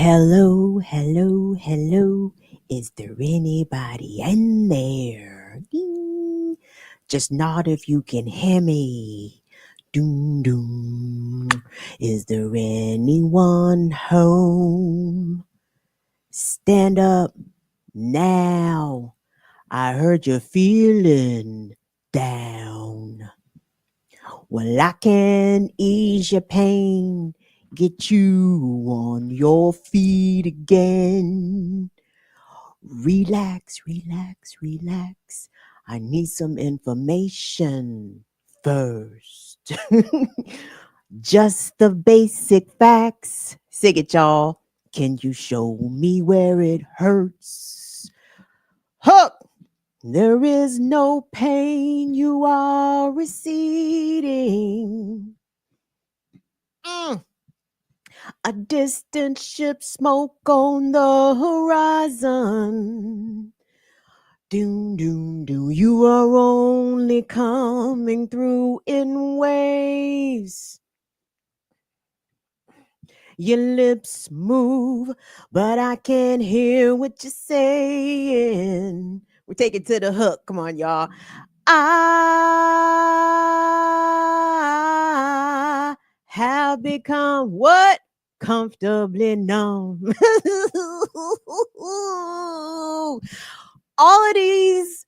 Hello, hello, hello. Is there anybody in there? Ding. Just nod if you can hear me. Doom, doom. Is there anyone home? Stand up now. I heard you're feeling down. Well, I can ease your pain, get you on your feet again. Relax, relax, relax. I need some information first. Just the basic facts. Sing it, y'all. Can you show me where it hurts? Huh! There is no pain, you are receding. A distant ship, smoke on the horizon. Doom, doom, doom. You are only coming through in waves. Your lips move, but I can't hear what you're saying. We take it to the hook. Come on, y'all. I have become what? Comfortably numb. All of these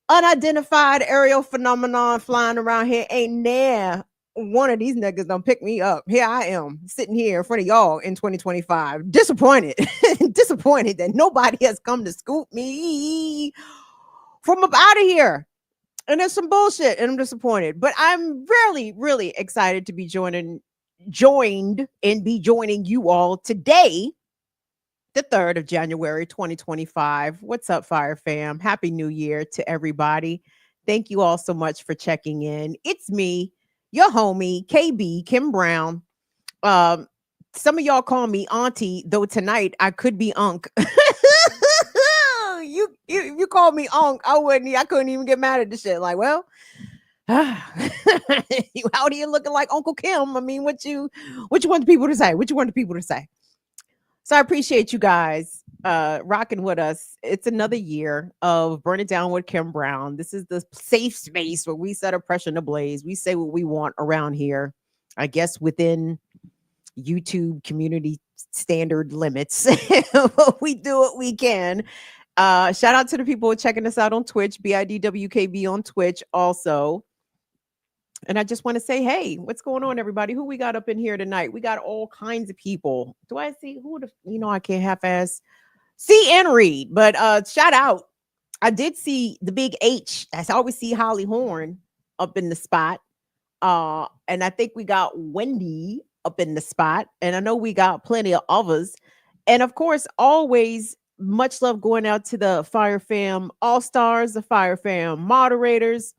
unidentified aerial phenomenon flying around here ain't there. One of these niggas don't pick me up. Here I am sitting here in front of y'all in 2025. Disappointed. Disappointed that nobody has come to scoop me from up out of here. And there's some bullshit, and I'm disappointed. But I'm really, really excited to be joined and be joining you all today, the 3rd of January, 2025. What's up, Fire Fam? Happy New Year to everybody. Thank you all so much for checking in. It's me, your homie, KB, Kim Brown. Some of y'all call me Auntie, though tonight I could be Unc. You called me Unc, I couldn't even get mad at the shit. Like, well, you out here looking like Uncle Kim. I mean, what you want the people to say? What you want the people to say? So I appreciate you guys rocking with us. It's another year of Burn It Down with Kim Brown. This is the safe space where we set oppression ablaze. We say what we want around here, I guess within YouTube community standard limits. We do what we can. Shout out to the people checking us out on Twitch, BIDWKB on Twitch also. And I just want to say, hey, what's going on, everybody? Who we got up in here tonight? We got all kinds of people. Do I see who I can't half-ass see and read, but shout out. I did see the big H. I always see Holly Horn up in the spot. And I think we got Wendy up in the spot. And I know we got plenty of others. And of course, always much love going out to the Fire Fam All-Stars, the Fire Fam moderators,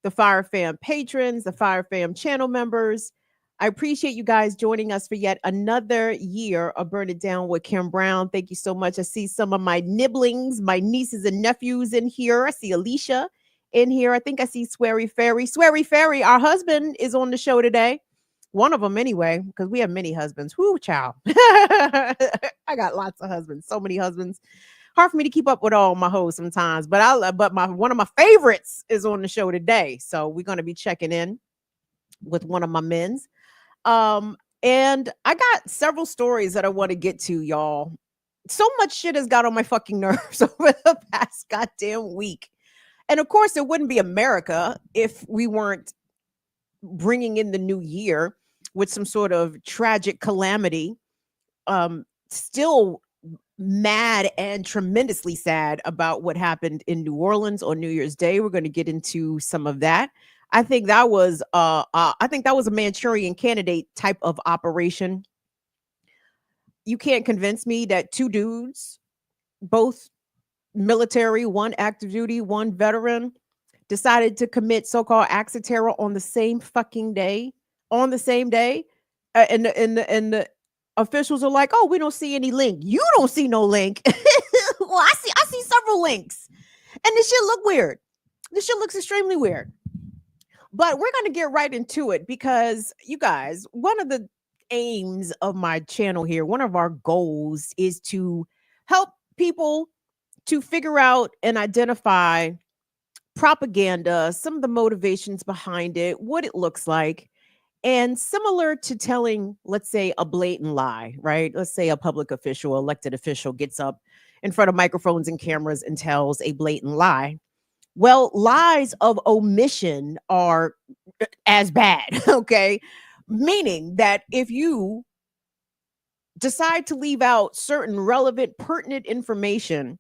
the Fire Fam patrons, the Fire Fam channel members. I appreciate you guys joining us for yet another year of Burn It Down with Kim Brown. Thank you so much. I see some of my nibblings, my nieces and nephews in here. I see Alicia in here. I think I see Sweary Fairy. Sweary Fairy, our husband, is on the show today. One of them anyway, because we have many husbands. Whoo, child. I got lots of husbands, so many husbands. Hard for me to keep up with all my hoes sometimes, but one of my favorites is on the show today. So we're going to be checking in with one of my men's. And I got several stories that I want to get to, y'all. So much shit has got on my fucking nerves over the past goddamn week. And of course, it wouldn't be America if we weren't bringing in the new year with some sort of tragic calamity. Still mad and tremendously sad about what happened in New Orleans on New Year's Day. We're going to get into some of that. I think that was a Manchurian Candidate type of operation. You can't convince me that two dudes, both military, one active duty, one veteran, decided to commit so-called acts of terror on the same fucking day, on the same day, and the officials are like, "Oh, we don't see any link." You don't see no link. Well, I see several links, and this shit look weird. This shit looks extremely weird. But we're gonna get right into it because you guys, one of the aims of my channel here, one of our goals is to help people to figure out and identify propaganda, some of the motivations behind it, what it looks like. And similar to telling, let's say, a blatant lie, right? Let's say a public official, elected official gets up in front of microphones and cameras and tells a blatant lie. Well, lies of omission are as bad, okay? Meaning that if you decide to leave out certain relevant, pertinent information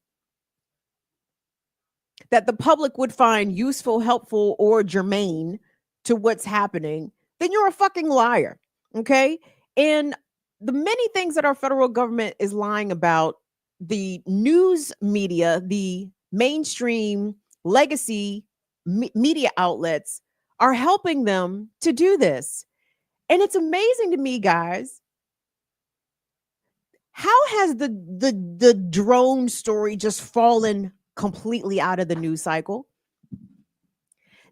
that the public would find useful, helpful, or germane to what's happening, then you're a fucking liar. Okay. And the many things that our federal government is lying about, the news media, the mainstream legacy media outlets are helping them to do this. And it's amazing to me, guys. How has the drone story just fallen completely out of the news cycle?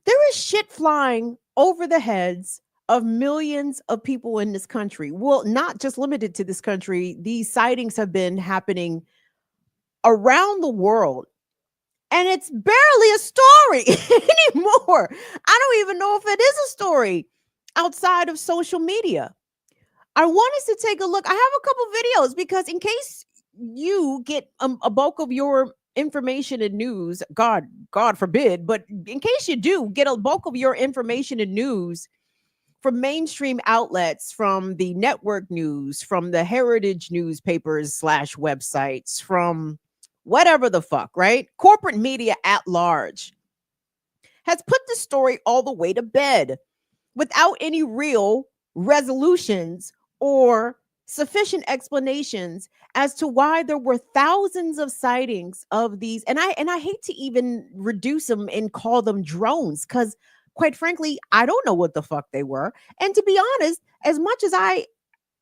There is shit flying over the heads of millions of people in this country. Well, not just limited to this country. These sightings have been happening around the world. And it's barely a story anymore. I don't even know if it is a story outside of social media. I want us to take a look. I have a couple videos because in case you get a bulk of your information and news, God forbid, but in case you do get a bulk of your information and news from mainstream outlets, from the network news, from the heritage newspapers / websites, from whatever the fuck, right? Corporate media at large has put the story all the way to bed without any real resolutions or sufficient explanations as to why there were thousands of sightings of these. And I hate to even reduce them and call them drones, because quite frankly, I don't know what the fuck they were. And to be honest, as much as I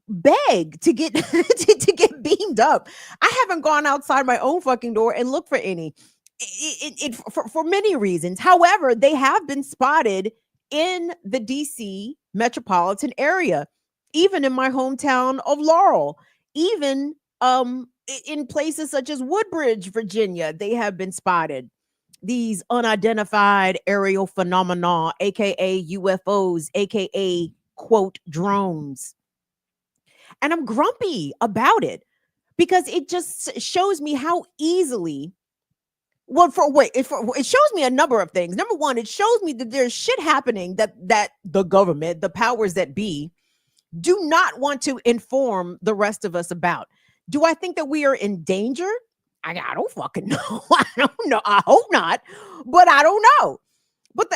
beg to get to get beamed up, I haven't gone outside my own fucking door and looked for any. For many reasons. However, they have been spotted in the DC metropolitan area, even in my hometown of Laurel, even in places such as Woodbridge, Virginia, they have been spotted. These unidentified aerial phenomena, aka UFOs, aka quote drones. And I'm grumpy about it because it just shows me how easily. Well, it shows me a number of things. Number one, it shows me that there's shit happening that the government, the powers that be, do not want to inform the rest of us about. Do I think that we are in danger? I don't fucking know. I don't know. I hope not, but I don't know. But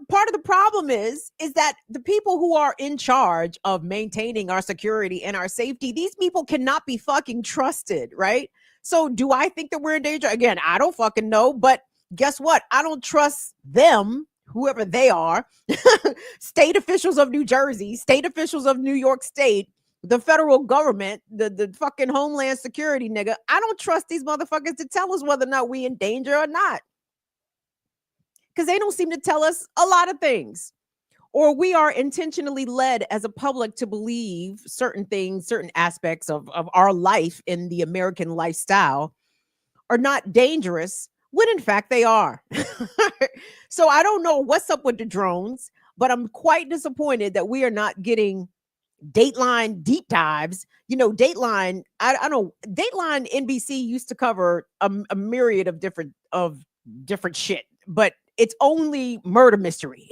part of the problem is that the people who are in charge of maintaining our security and our safety, these people cannot be fucking trusted, right? So do I think that we're in danger? Again, I don't fucking know, but guess what? I don't trust them, whoever they are, state officials of New Jersey, state officials of New York State, the federal government, the fucking Homeland Security nigga. I don't trust these motherfuckers to tell us whether or not we in danger or not. Because they don't seem to tell us a lot of things. Or we are intentionally led as a public to believe certain things, certain aspects of our life in the American lifestyle are not dangerous, when in fact they are. So I don't know what's up with the drones, but I'm quite disappointed that we are not getting Dateline deep dives. You know, Dateline, I know Dateline NBC used to cover a myriad of different shit, but it's only murder mystery.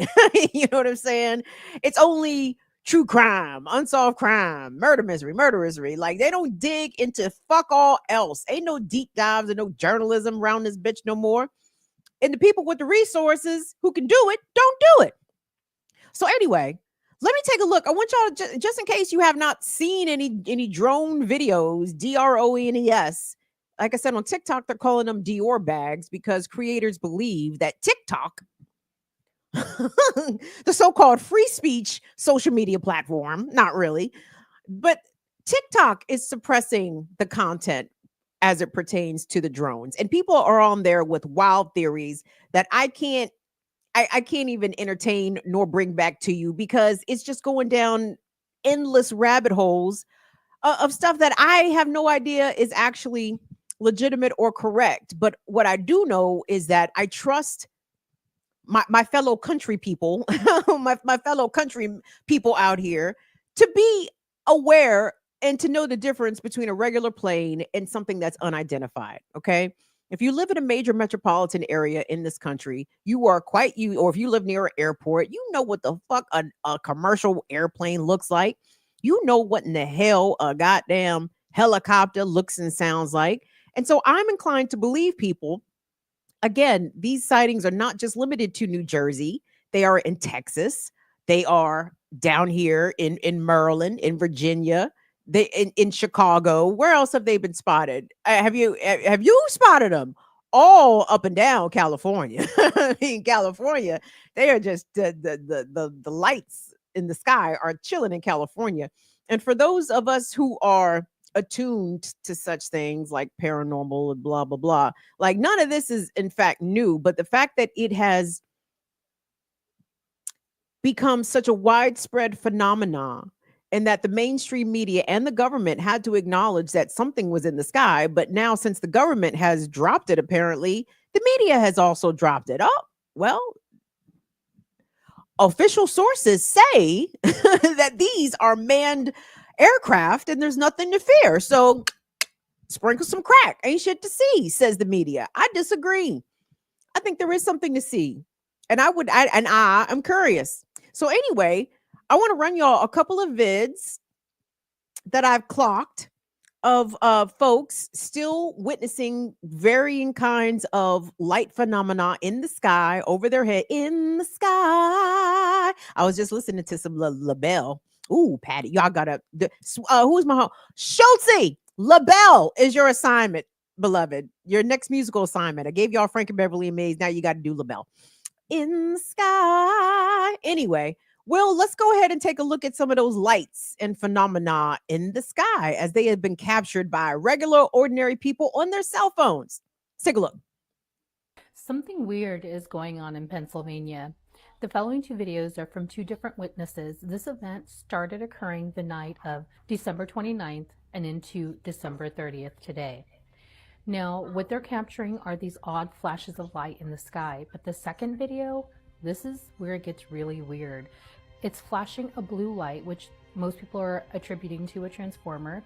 You know what I'm saying? It's only true crime, unsolved crime, murder mystery. Like, they don't dig into fuck all else. Ain't no deep dives and no journalism around this bitch no more. And the people with the resources who can do it don't do it. So anyway, let me take a look. I want y'all to, just in case you have not seen any drone videos, DRONES. Like I said, on TikTok, they're calling them Dior bags because creators believe that TikTok, the so-called free speech social media platform, not really, but TikTok is suppressing the content as it pertains to the drones. And people are on there with wild theories that I can't even entertain nor bring back to you because it's just going down endless rabbit holes of stuff that I have no idea is actually legitimate or correct. But what I do know is that I trust my fellow country people, my fellow country people out here to be aware and to know the difference between a regular plane and something that's unidentified. Okay. If you live in a major metropolitan area in this country, you are quite you, or if you live near an airport, you know what the fuck a commercial airplane looks like. You know what in the hell a goddamn helicopter looks and sounds like. And so I'm inclined to believe people. Again, these sightings are not just limited to New Jersey. They are in Texas. They are down here in Maryland, in Virginia, they in Chicago. Where else have they been spotted? Have you spotted them? All up and down California. I mean, California, they are just the lights in the sky are chilling in California. And for those of us who are attuned to such things like paranormal and blah blah blah, like none of this is in fact new, but the fact that it has become such a widespread phenomenon and that the mainstream media and the government had to acknowledge that something was in the sky, but now since the government has dropped it, apparently the media has also dropped it. Oh, well, official sources say that these are manned aircraft and there's nothing to fear. So sprinkle some crack. Ain't shit to see, says the media. I disagree. I think there is something to see. And I'm curious. So anyway, I want to run y'all a couple of vids that I've clocked of folks still witnessing varying kinds of light phenomena in the sky, over their head, in the sky. I was just listening to some LaBelle. Ooh, Patty, y'all gotta. Who's my home? Schultze. LaBelle is your assignment, beloved. Your next musical assignment. I gave y'all Frankie Beverly and Maze. Now you got to do LaBelle. In the sky. Anyway, well, let's go ahead and take a look at some of those lights and phenomena in the sky as they have been captured by regular, ordinary people on their cell phones. Let's take a look. Something weird is going on in Pennsylvania. The following two videos are from two different witnesses. This event started occurring the night of December 29th and into December 30th today. Now, what they're capturing are these odd flashes of light in the sky. But the second video, this is where it gets really weird. It's flashing a blue light, which most people are attributing to a transformer,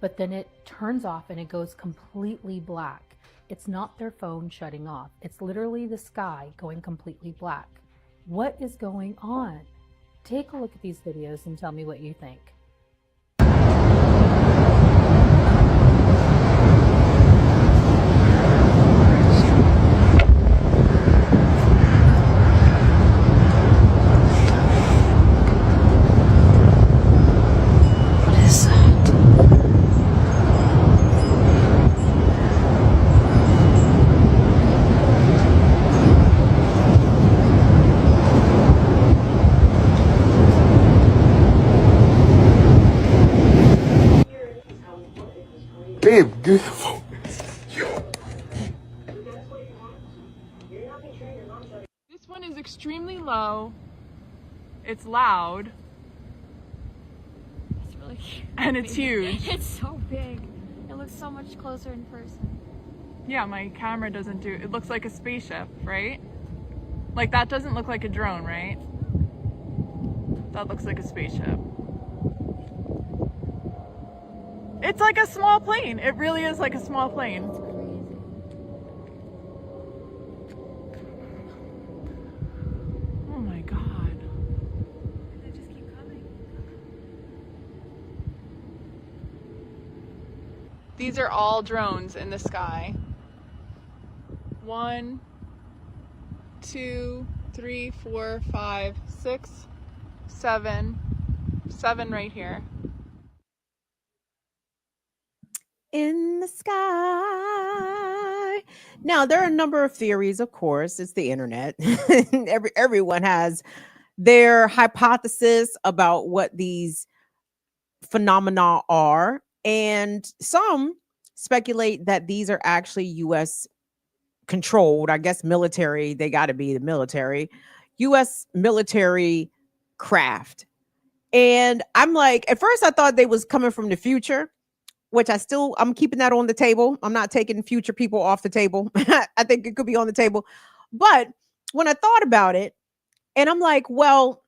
but then it turns off and it goes completely black. It's not their phone shutting off. It's literally the sky going completely black. What is going on? Take a look at these videos and tell me what you think. Babe, get the phone. This one is extremely low. It's loud. It's really cute. And it's huge. It's so big. It looks so much closer in person. Yeah, my camera doesn't do it. Looks like a spaceship, right? Like that doesn't look like a drone, right? That looks like a spaceship. It's like a small plane. It really is like a small plane. It's crazy. Oh my god. They just keep coming. These are all drones in the sky. 1, 2, 3, 4, 5, 6, 7. 7 right here. In the sky. Now, there are a number of theories, of course. It's the internet. Everyone has their hypothesis about what these phenomena are. And some speculate that these are actually U.S. controlled, I guess military, they got to be the military, U.S. military craft. And I'm like, at first I thought they was coming from the future, which I'm keeping that on the table. I'm not taking future people off the table. I think it could be on the table. But when I thought about it, and I'm like, well,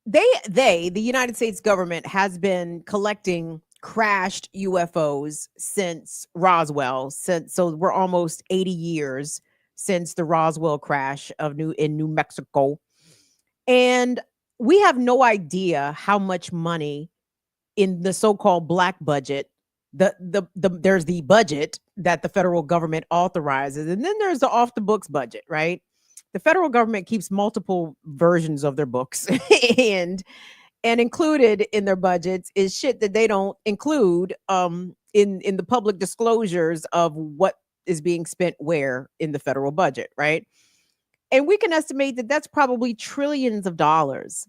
the United States government has been collecting crashed UFOs since Roswell, so we're almost 80 years since the Roswell crash in New Mexico. And we have no idea how much money in the so-called black budget. There's the budget that the federal government authorizes, and then there's the off the books budget, right? The federal government keeps multiple versions of their books, and included in their budgets is shit that they don't include in the public disclosures of what is being spent where in the federal budget, right? And we can estimate that that's probably trillions of dollars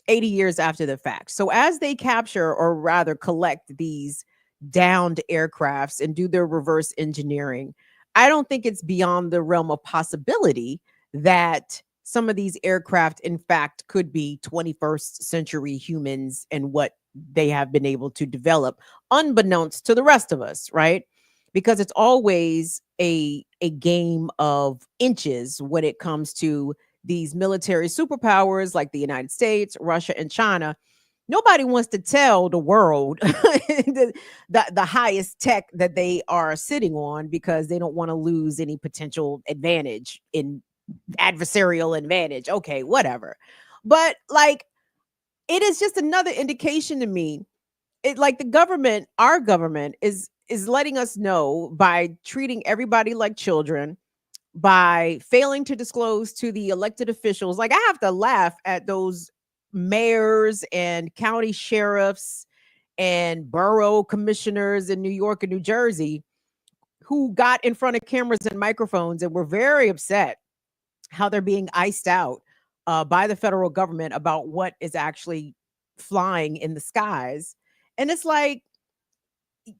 80 years after the fact. So as they capture, or rather collect, these downed aircrafts and do their reverse engineering, I don't think it's beyond the realm of possibility that some of these aircraft, in fact, could be 21st century humans and what they have been able to develop, unbeknownst to the rest of us, right? Because it's always a game of inches when it comes to these military superpowers like the United States, Russia, and China. Nobody wants to tell the world the highest tech that they are sitting on, because they don't want to lose any potential advantage in adversarial advantage. Okay, whatever. But like, it is just another indication to me. It, like, the government, our government is letting us know by treating everybody like children, by failing to disclose to the elected officials. Like, I have to laugh at those mayors and county sheriffs and borough commissioners in New York and New Jersey who got in front of cameras and microphones and were very upset how they're being iced out by the federal government about what is actually flying in the skies. And it's like,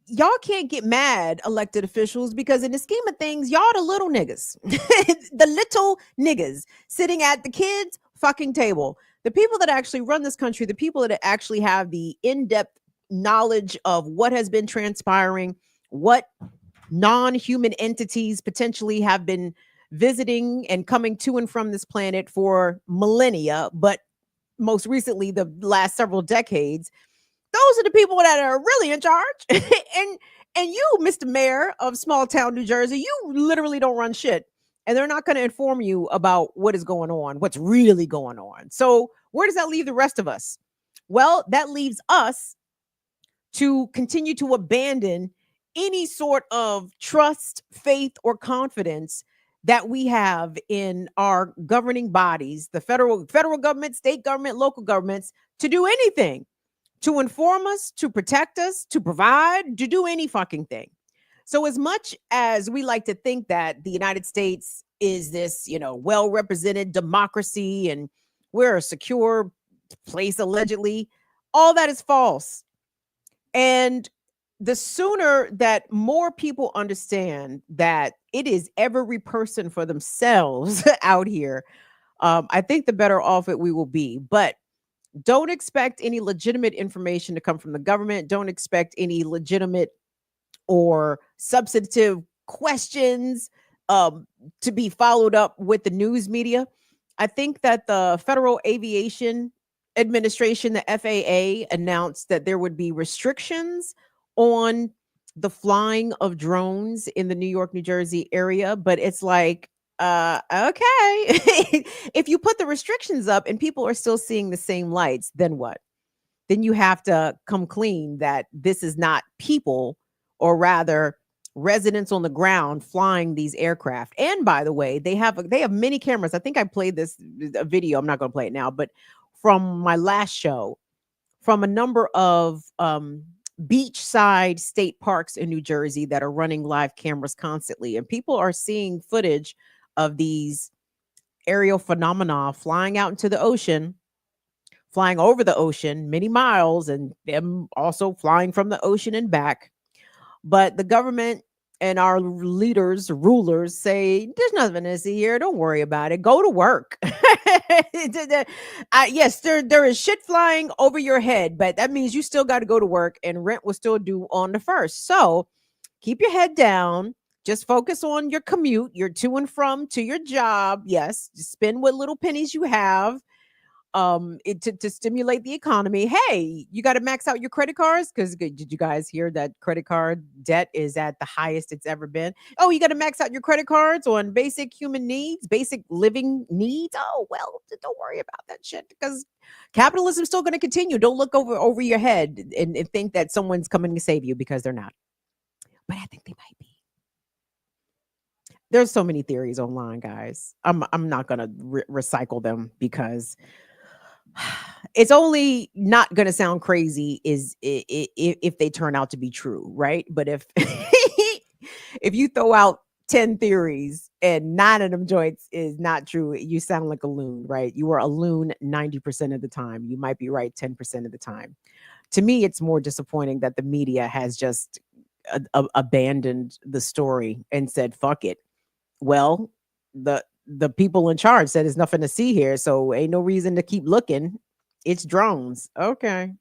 y'all can't get mad, elected officials, because in the scheme of things, y'all the little niggas, the little niggas sitting at the kids' fucking table. The people that actually run this country, the people that actually have the in-depth knowledge of what has been transpiring, what non-human entities potentially have been visiting and coming to and from this planet for millennia, but most recently the last several decades. Those are the people that are really in charge. and you, Mr. Mayor of small town New Jersey, you literally don't run shit. And they're not going to inform you about what is going on, what's really going on. So where does that leave the rest of us? Well, that leaves us to continue to abandon any sort of trust, faith, or confidence that we have in our governing bodies, the federal government, state government, local governments, to do anything, to inform us, to protect us, to provide, to do any fucking thing. So as much as we like to think that the United States is this, well-represented democracy and we're a secure place, allegedly, all that is false. And the sooner that more people understand that it is every person for themselves out here, I think the better off we will be. But don't expect any legitimate information to come from the government. Don't expect any legitimate or substantive questions to be followed up with the news media. I think that the Federal Aviation Administration, the FAA, announced that there would be restrictions on the flying of drones in the New York, New Jersey area. But it's like, okay, if you put the restrictions up and people are still seeing the same lights, then what? Then you have to come clean that this is not people, or rather residents on the ground flying these aircraft. And by the way, they have many cameras. I think I played a video. I'm not going to play it now, but from my last show, from a number of beachside state parks in New Jersey that are running live cameras constantly, and people are seeing footage of these aerial phenomena flying out into the ocean, flying over the ocean many miles, and them also flying from the ocean and back. But the government and our leaders, rulers say, there's nothing to see here. Don't worry about it. Go to work. Yes, there is shit flying over your head, but that means you still got to go to work and rent will still due on the 1st. So keep your head down. Just focus on your commute, your to and from to your job. Yes, just spend what little pennies you have to stimulate the economy. Hey, you got to max out your credit cards because did you guys hear that credit card debt is at the highest it's ever been? Oh, you got to max out your credit cards on basic human needs, basic living needs. Oh, well, don't worry about that shit because capitalism's still going to continue. Don't look over your head and think that someone's coming to save you because they're not. But I think they might be. There's so many theories online, guys. I'm not gonna recycle them because it's only not gonna sound crazy if they turn out to be true, right? But if if you throw out 10 theories and 9 of them joints is not true, you sound like a loon, right? You are a loon 90% of the time. You might be right 10% of the time. To me, it's more disappointing that the media has just abandoned the story and said, fuck it. Well, the people in charge said there's nothing to see here, so ain't no reason to keep looking. It's drones. Okay.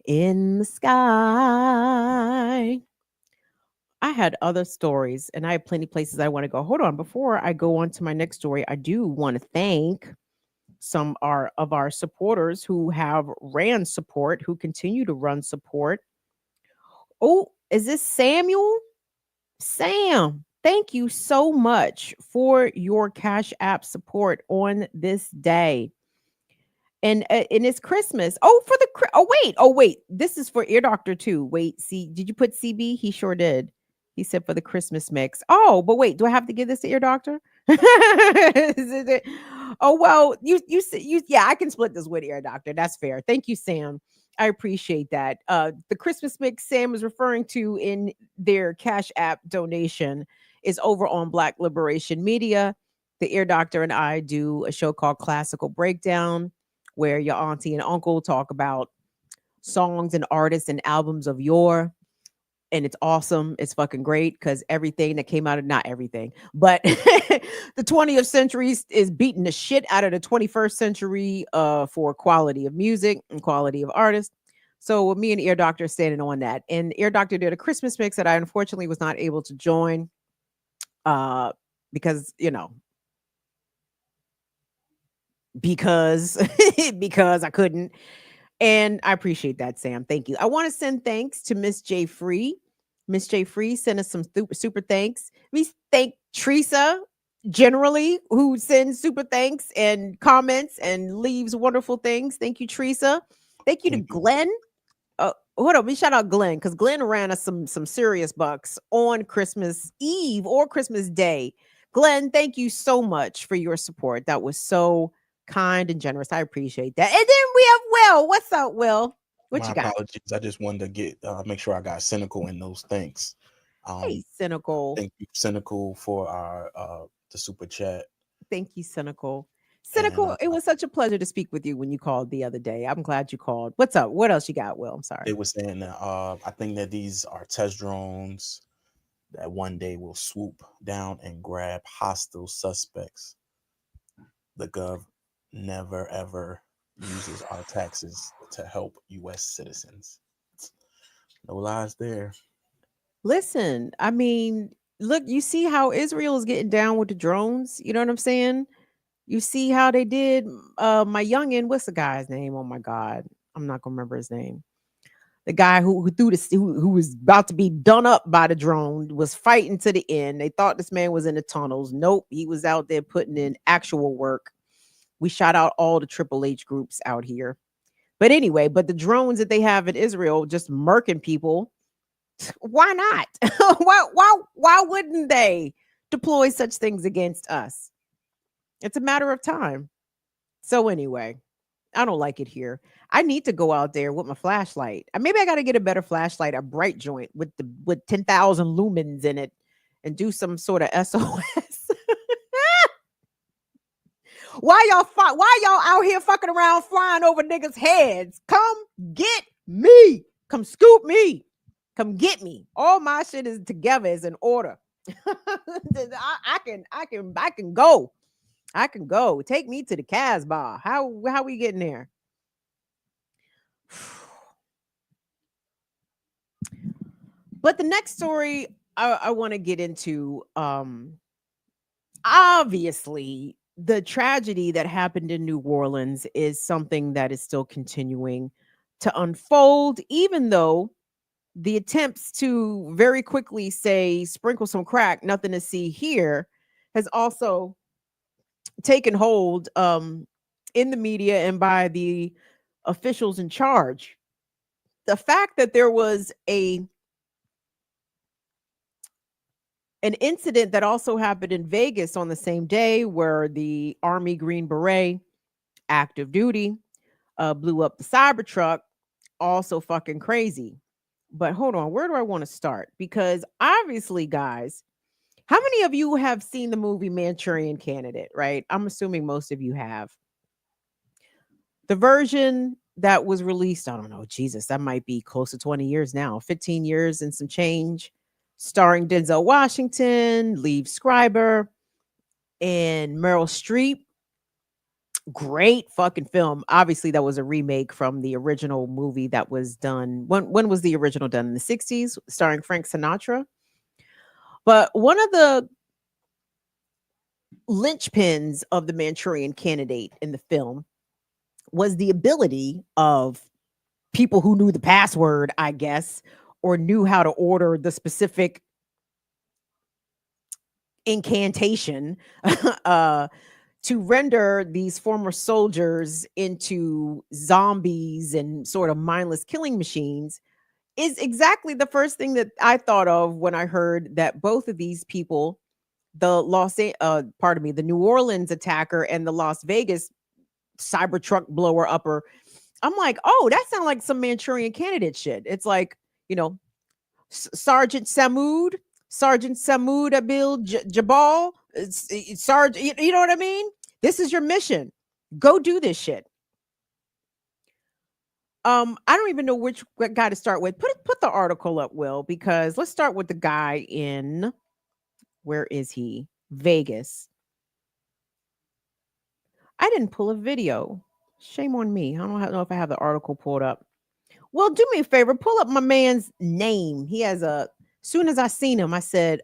In the sky. I had other stories and I have plenty of places I want to go. Hold on. Before I go on to my next story, I do want to thank some of our supporters who have ran support, who continue to run support. Oh, is this Samuel? Sam, thank you so much for your Cash App support on this day. And it's Christmas. Oh wait, this is for Ear Doctor too. Wait, see, did you put CB? He sure did. He said for the Christmas mix. Oh, but wait, do I have to give this to Ear Doctor? Oh well, you yeah, I can split this with Ear Doctor. That's fair. Thank you, Sam. I appreciate that. The Christmas mix Sam is referring to in their Cash App donation is over on Black Liberation Media. The Ear Doctor and I do a show called Classical Breakdown, where your auntie and uncle talk about songs and artists and albums of yore. And it's awesome. It's fucking great because everything that came out of, not everything, but the 20th century is beating the shit out of the 21st century for quality of music and quality of artists. So me and Ear Doctor standing on that. And Ear Doctor did a Christmas mix that I unfortunately was not able to join because, because I couldn't. And I appreciate that, Sam. Thank you. I want to send thanks to Miss J. Free. Miss J. Free sent us some super thanks. We thank Teresa generally, who sends super thanks and comments and leaves wonderful things. Thank you, Teresa. Thank you to Glenn. Hold on, we shout out Glenn because Glenn ran us some serious bucks on Christmas Eve or Christmas Day. Glenn, thank you so much for your support. That was so kind and generous. I appreciate that. And then we have Will. What's up, Will? What My you got? apologies. I just wanted to get make sure I got Cynical in those thanks. Hey, Cynical. Thank you, Cynical, for our the super chat. Thank you, Cynical. Cynical, it was such a pleasure to speak with you when you called the other day. I'm glad you called. What's up? What else you got, Will? I'm sorry. They were saying that I think that these are test drones that one day will swoop down and grab hostile suspects. The gov never ever uses our taxes to help U.S. citizens. No lies there. Listen, I mean, look, you see how Israel is getting down with the drones. You know what I'm saying? You see how they did my youngin', what's the guy's name? Oh my God. I'm not gonna remember his name. The guy who threw this, who was about to be done up by the drone, was fighting to the end. They thought this man was in the tunnels. Nope, he was out there putting in actual work. We shot out all the Triple H groups out here. But anyway, but the drones that they have in Israel just murking people. Why not? why wouldn't they deploy such things against us? It's a matter of time. So anyway, I don't like it here. I need to go out there with my flashlight. Maybe I got to get a better flashlight, a bright joint with 10,000 lumens in it, and do some sort of SOS. Why y'all out here fucking around flying over niggas' heads? Come get me. Come scoop me. Come get me. All my shit is together, is in order. I can go. I can go. Take me to the Casbah. How we getting there? But the next story I want to get into, obviously, the tragedy that happened in New Orleans is something that is still continuing to unfold, even though the attempts to very quickly say, sprinkle some crack, nothing to see here, has also taken hold in the media and by the officials in charge. The fact that there was an incident that also happened in Vegas on the same day where the Army Green Beret, active duty, blew up the Cybertruck, also fucking crazy. But hold on, where do I want to start? Because obviously, guys, how many of you have seen the movie Manchurian Candidate, right? I'm assuming most of you have. The version that was released, I don't know, Jesus, that might be close to 20 years now, 15 years and some change, starring Denzel Washington, Liev Schreiber, and Meryl Streep. Great fucking film. Obviously, that was a remake from the original movie that was done. When was the original done? In the 60s, starring Frank Sinatra. But one of the linchpins of the Manchurian Candidate in the film was the ability of people who knew the password, I guess, or knew how to order the specific incantation to render these former soldiers into zombies and sort of mindless killing machines, is exactly the first thing that I thought of when I heard that both of these people, the New Orleans attacker and the Las Vegas Cybertruck blower upper, I'm like, oh, that sounds like some Manchurian Candidate shit. It's like, Sergeant Samud Abil Jabal, Sergeant, you know what I mean? This is your mission. Go do this shit. I don't even know which guy to start with. Put the article up, Will, because let's start with the guy in, where is he? Vegas. I didn't pull a video. Shame on me. I don't know if I have the article pulled up. Well, do me a favor, pull up my man's name. He has soon as I seen him, I said,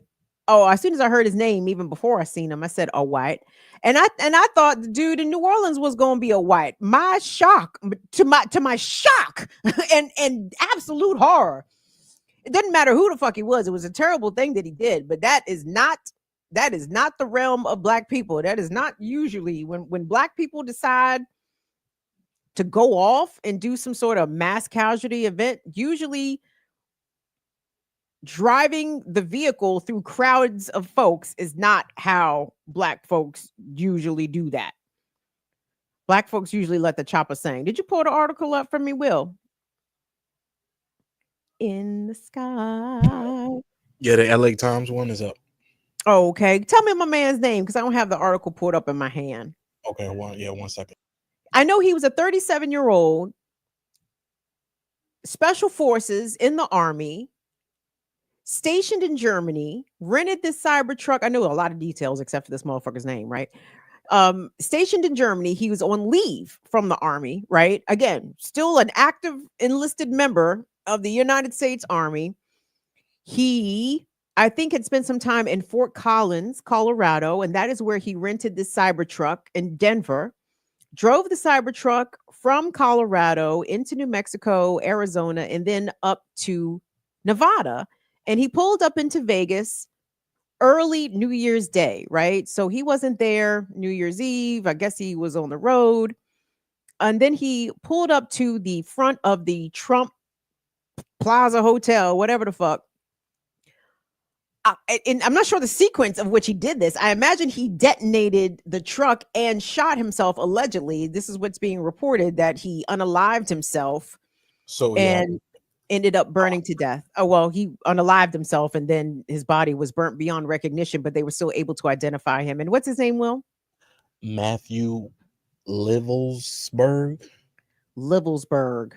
oh, as soon as I heard his name, even before I seen him, I said, a white. And I thought the dude in New Orleans was gonna be a white. My shock, to my shock and absolute horror. It doesn't matter who the fuck he was. It was a terrible thing that he did, but that is not the realm of black people. That is not usually when black people decide to go off and do some sort of mass casualty event. Usually driving the vehicle through crowds of folks is not how black folks usually do that. Black folks usually let the chopper sing. Did you pull the article up for me, Will? In the sky. Yeah, the LA Times one is up. Oh, okay. Tell me my man's name because I don't have the article pulled up in my hand. Okay, 1 second. I know he was a 37-year-old special forces in the Army, stationed in Germany, rented this Cybertruck. I know a lot of details except for this motherfucker's name, right? Stationed in Germany. He was on leave from the Army, right? Again, still an active enlisted member of the United States Army. He, I think, had spent some time in Fort Collins, Colorado, and that is where he rented this Cybertruck in Denver. Drove the Cybertruck from Colorado into New Mexico, Arizona, and then up to Nevada. And he pulled up into Vegas early New Year's Day, right? So he wasn't there New Year's Eve. I guess he was on the road. And then he pulled up to the front of the Trump Plaza Hotel, whatever the fuck. And I'm not sure the sequence of which he did this. I imagine he detonated the truck and shot himself, allegedly. This is what's being reported, that he unalived himself and ended up burning to death. Oh, well, he unalived himself and then his body was burnt beyond recognition, but they were still able to identify him. And what's his name, Will? Matthew Livelsberg. Livelsberg.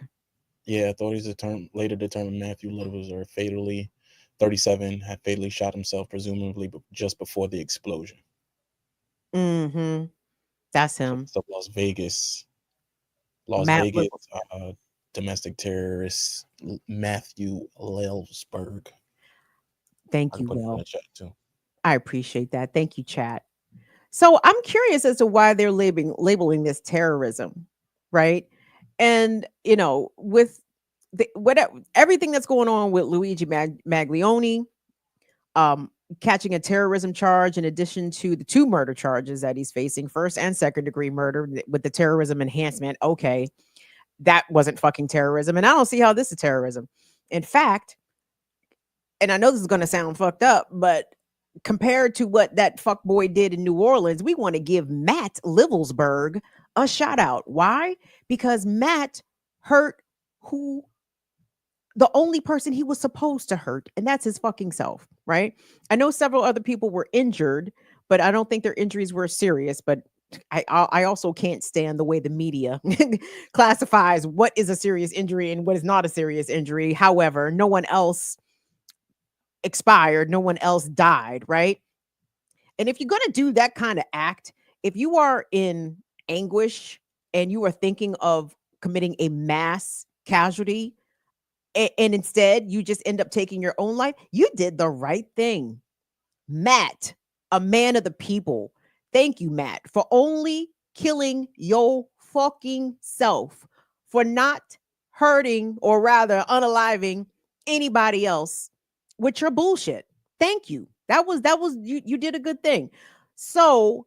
Yeah, authorities later determined Matthew Littleser, 37, had fatally shot himself, presumably just before the explosion. Mm-hmm. That's him. So Las Vegas, Matt Little. domestic terrorist Matthew Lelsberg. Thank I you, can put it in Will. the chat too. I appreciate that. Thank you, chat. So I'm curious as to why they're labeling this terrorism, right? And with everything that's going on with Luigi Maglione, catching a terrorism charge in addition to the 2 murder charges that he's facing, first and second degree murder with the terrorism enhancement. Okay, that wasn't fucking terrorism, and I don't see how this is terrorism. In fact, and I know this is going to sound fucked up, but compared to what that fuck boy did in New Orleans, we want to give Matt Livelsberg a shout out. Why? Because Matt hurt the only person he was supposed to hurt, and that's his fucking self, right? I know several other people were injured, but I don't think their injuries were serious. But I also can't stand the way the media classifies what is a serious injury and what is not a serious injury. However, no one else expired, no one else died, right? And if you're going to do that kind of act, if you are in anguish and you are thinking of committing a mass casualty, and instead you just end up taking your own life, you did the right thing. Matt, a man of the people. Thank you, Matt, for only killing your fucking self, for not hurting or rather unaliving anybody else with your bullshit. Thank you. That was you did a good thing. So,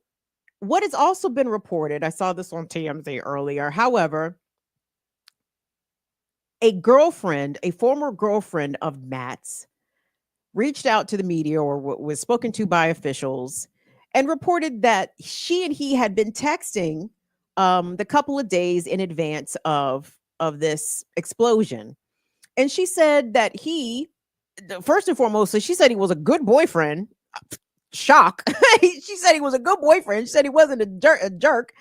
what has also been reported, I saw this on TMZ earlier. However, a former girlfriend of Matt's, reached out to the media or was spoken to by officials and reported that she and he had been texting the couple of days in advance of this explosion. And she said that first and foremost, she said he was a good boyfriend. Shock. She said he was a good boyfriend. She said he wasn't a jerk.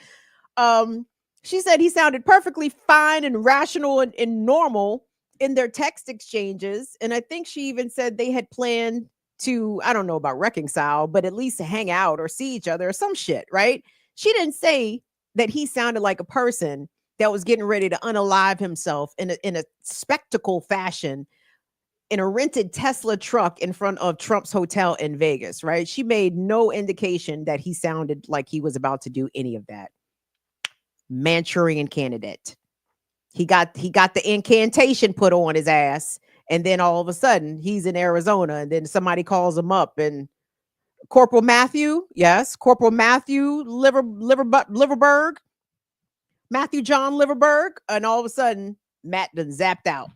She said he sounded perfectly fine and rational and normal in their text exchanges. And I think she even said they had planned to, I don't know about reconcile, but at least to hang out or see each other or some shit, right? She didn't say that he sounded like a person that was getting ready to unalive himself in a spectacle fashion in a rented Tesla truck in front of Trump's hotel in Vegas, right? She made no indication that he sounded like he was about to do any of that. Manchurian Candidate. He got the incantation put on his ass, and then all of a sudden he's in Arizona, and then somebody calls him up, and Corporal Matthew Liverberg, Matthew John Liverberg, and all of a sudden Matt done zapped out.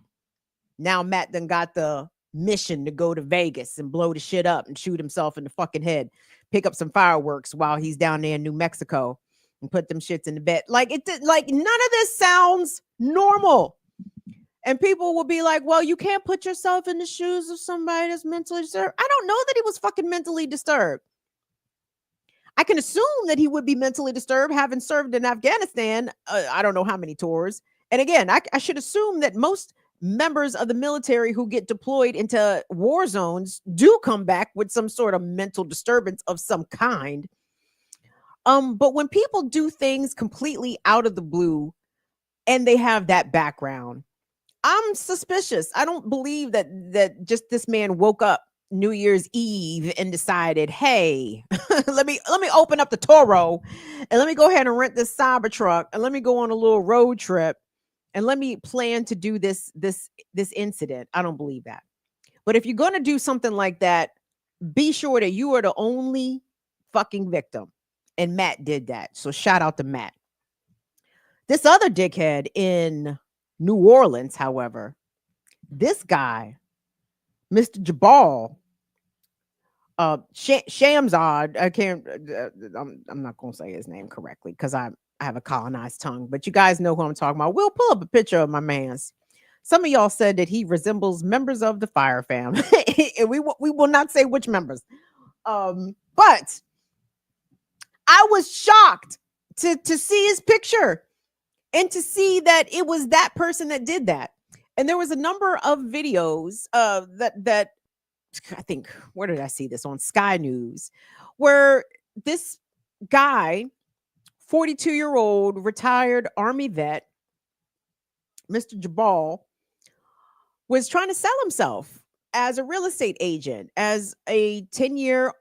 Now Matt done got the mission to go to Vegas and blow the shit up and shoot himself in the fucking head, pick up some fireworks while he's down there in New Mexico and put them shits in the bed. Like like none of this sounds normal. And people will be like, well, you can't put yourself in the shoes of somebody that's mentally disturbed. I don't know that he was fucking mentally disturbed. I can assume that he would be mentally disturbed having served in Afghanistan. I don't know how many tours. And again, I should assume that most members of the military who get deployed into war zones do come back with some sort of mental disturbance of some kind. But when people do things completely out of the blue and they have that background, I'm suspicious. I don't believe that just this man woke up New Year's Eve and decided, hey, let me open up the Toro and let me go ahead and rent this Cybertruck and let me go on a little road trip and let me plan to do this incident. I don't believe that. But if you're going to do something like that, be sure that you are the only fucking victim. And Matt did that. So shout out to Matt. This other dickhead in New Orleans, however, this guy, Mr. Jabal, Shamzad, I'm not going to say his name correctly because I have a colonized tongue, but you guys know who I'm talking about. We'll pull up a picture of my man's. Some of y'all said that he resembles members of the Fire Fam. we will not say which members. But I was shocked to see his picture and to see that it was that person that did that. And there was a number of videos that I think, where did I see this? On Sky News, where this guy, 42-year-old retired Army vet, Mr. Jabal, was trying to sell himself as a real estate agent, as a 10-year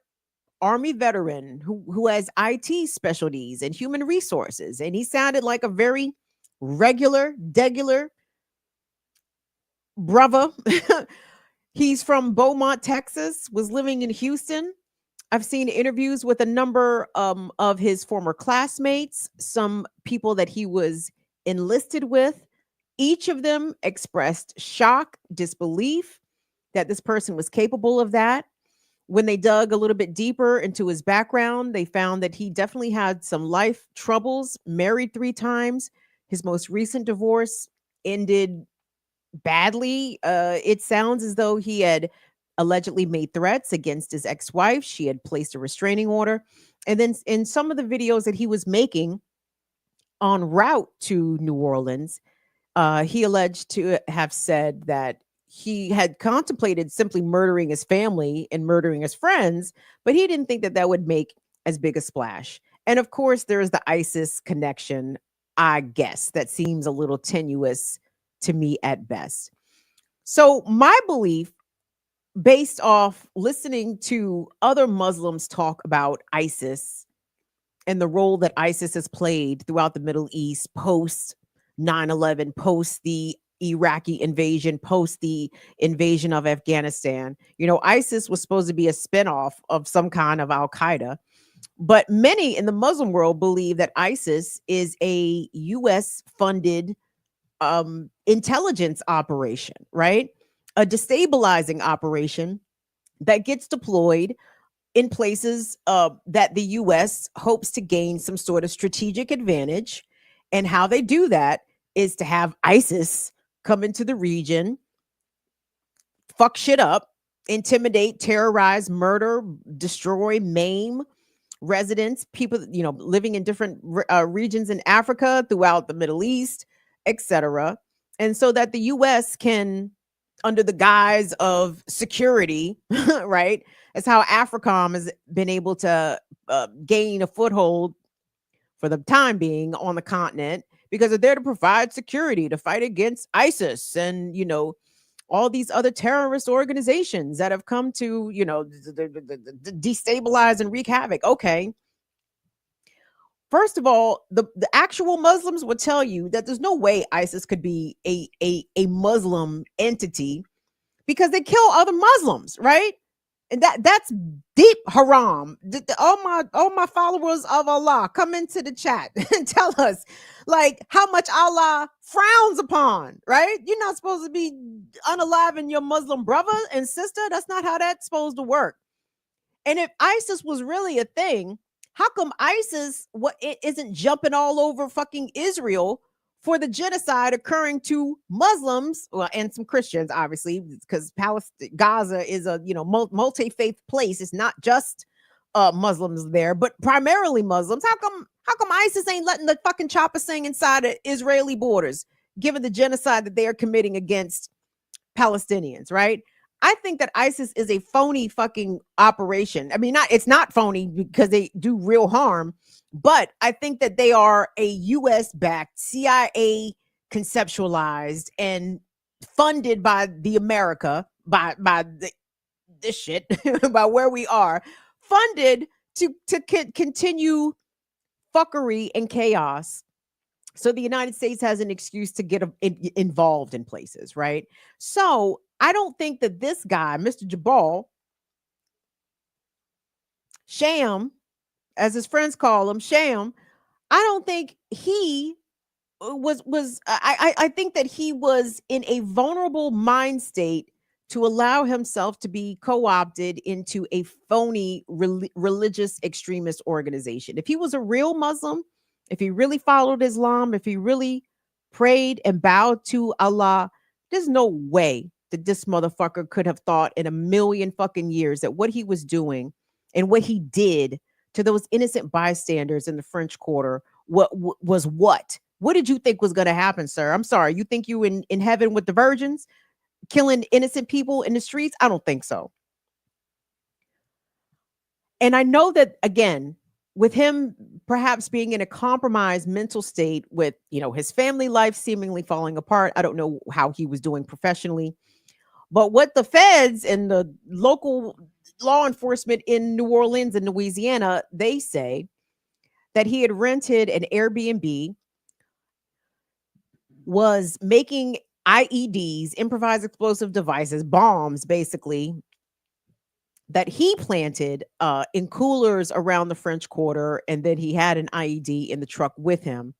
Army veteran who has IT specialties and human resources. And he sounded like a very degular brother. He's from Beaumont, Texas, was living in Houston. I've seen interviews with a number of his former classmates, some people that he was enlisted with. Each of them expressed shock, disbelief that this person was capable of that. When they dug a little bit deeper into his background, they found that he definitely had some life troubles, married 3 times. His most recent divorce ended badly. It sounds as though he had allegedly made threats against his ex-wife. She had placed a restraining order. And then in some of the videos that he was making en route to New Orleans, he alleged to have said that he had contemplated simply murdering his family and murdering his friends, but he didn't think that that would make as big a splash. And of course, there's the ISIS connection, I guess, that seems a little tenuous to me at best. So my belief, based off listening to other Muslims talk about ISIS and the role that ISIS has played throughout the Middle East post 9/11, post the Iraqi invasion, post the invasion of Afghanistan. You know, ISIS was supposed to be a spinoff of some kind of Al Qaeda, but many in the Muslim world believe that ISIS is a US funded intelligence operation, right? A destabilizing operation that gets deployed in places that the US hopes to gain some sort of strategic advantage. And how they do that is to have ISIS come into the region, fuck shit up, intimidate, terrorize, murder, destroy, maim residents, people, you know, living in different regions in Africa, throughout the Middle East, etc. And so that the US can, under the guise of security, right? That's how AFRICOM has been able to gain a foothold for the time being on the continent, because they're there to provide security, to fight against ISIS and, you know, all these other terrorist organizations that have come to, you know, destabilize and wreak havoc. Okay. First of all, the actual Muslims would tell you that there's no way ISIS could be a Muslim entity, because they kill other Muslims, right? And that's deep haram. All my followers of Allah, come into the chat and tell us, like, how much Allah frowns upon, right? You're not supposed to be unaliving your Muslim brother and sister. That's not how that's supposed to work. And if ISIS was really a thing, how come ISIS it isn't jumping all over fucking Israel for the genocide occurring to Muslims, well, and some Christians, obviously, because Gaza is a, you know, multi-faith place. It's not just Muslims there, but primarily Muslims. How come ISIS ain't letting the fucking chopper sing inside the Israeli borders, given the genocide that they are committing against Palestinians, right? I think that ISIS is a phony fucking operation. I mean, it's not phony because they do real harm, but I think that they are a US-backed, CIA conceptualized and funded by the America, by this shit, by where we are, funded to continue fuckery and chaos. So the United States has an excuse to get involved in places, right? So I don't think that this guy, Mr. Jabal, Sham, as his friends call him, Sham, I don't think he I think that he was in a vulnerable mind state to allow himself to be co-opted into a phony religious extremist organization. If he was a real Muslim, if he really followed Islam, if he really prayed and bowed to Allah, there's no way that this motherfucker could have thought in a million fucking years that what he was doing and what he did to those innocent bystanders in the French Quarter was what What did you think was going to happen, sir? I'm sorry. You think you in heaven with the virgins, killing innocent people in the streets? I don't think so. And I know that, again, with him perhaps being in a compromised mental state with, his family life seemingly falling apart. I don't know how he was doing professionally, but what the feds and the local law enforcement in New Orleans and Louisiana, they say that he had rented an Airbnb, was making IEDs, improvised explosive devices, bombs, basically, that he planted in coolers around the French Quarter, and then he had an IED in the truck with him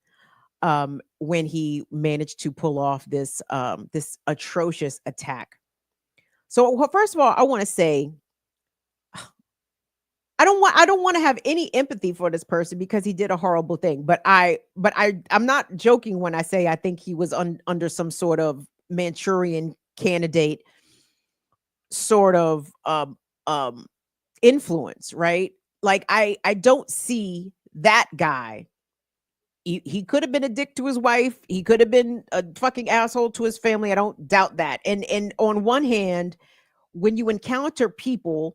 when he managed to pull off this atrocious attack. So, first of all, I want to say I don't want to have any empathy for this person because he did a horrible thing. But I'm not joking when I say I think he was under some sort of Manchurian Candidate sort of influence, right? Like I don't see that guy. He could have been a dick to his wife. He could have been a fucking asshole to his family. I don't doubt that. And on one hand, when you encounter people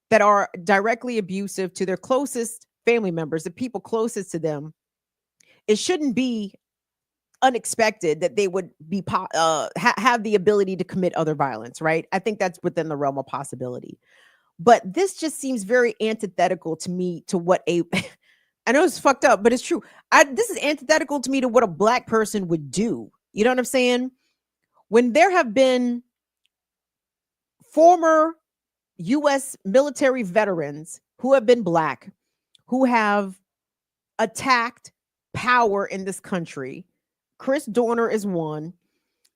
that are directly abusive to their closest family members, the people closest to them, it shouldn't be unexpected that they would be have the ability to commit other violence, right? I think that's within the realm of possibility. But this just seems very antithetical to me to what I know it's fucked up, but it's true. This is antithetical to me to what a Black person would do. You know what I'm saying? When there have been former U.S. military veterans who have been Black, who have attacked power in this country. Chris Dorner is one.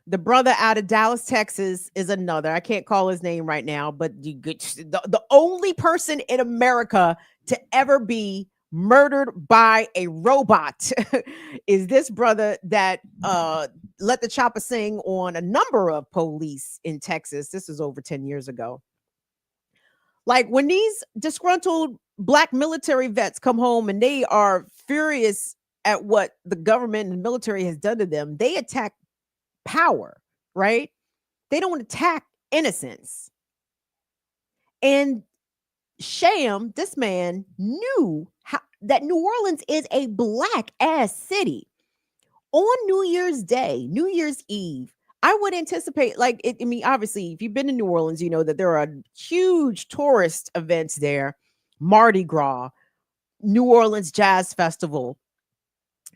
The brother out of Dallas, Texas is another. I can't call his name right now, but the only person in America to ever be murdered by a robot is this brother that let the chopper sing on a number of police in Texas. This is over 10 years ago. Like when these disgruntled Black military vets come home and they are furious at what the government and military has done to them, they attack power, right? They don't attack innocence. And Sham, this man, knew that New Orleans is a Black ass city. On New Year's Day, New Year's Eve, I would anticipate, obviously, if you've been to New Orleans, you know that there are huge tourist events there. Mardi Gras, New Orleans Jazz Festival,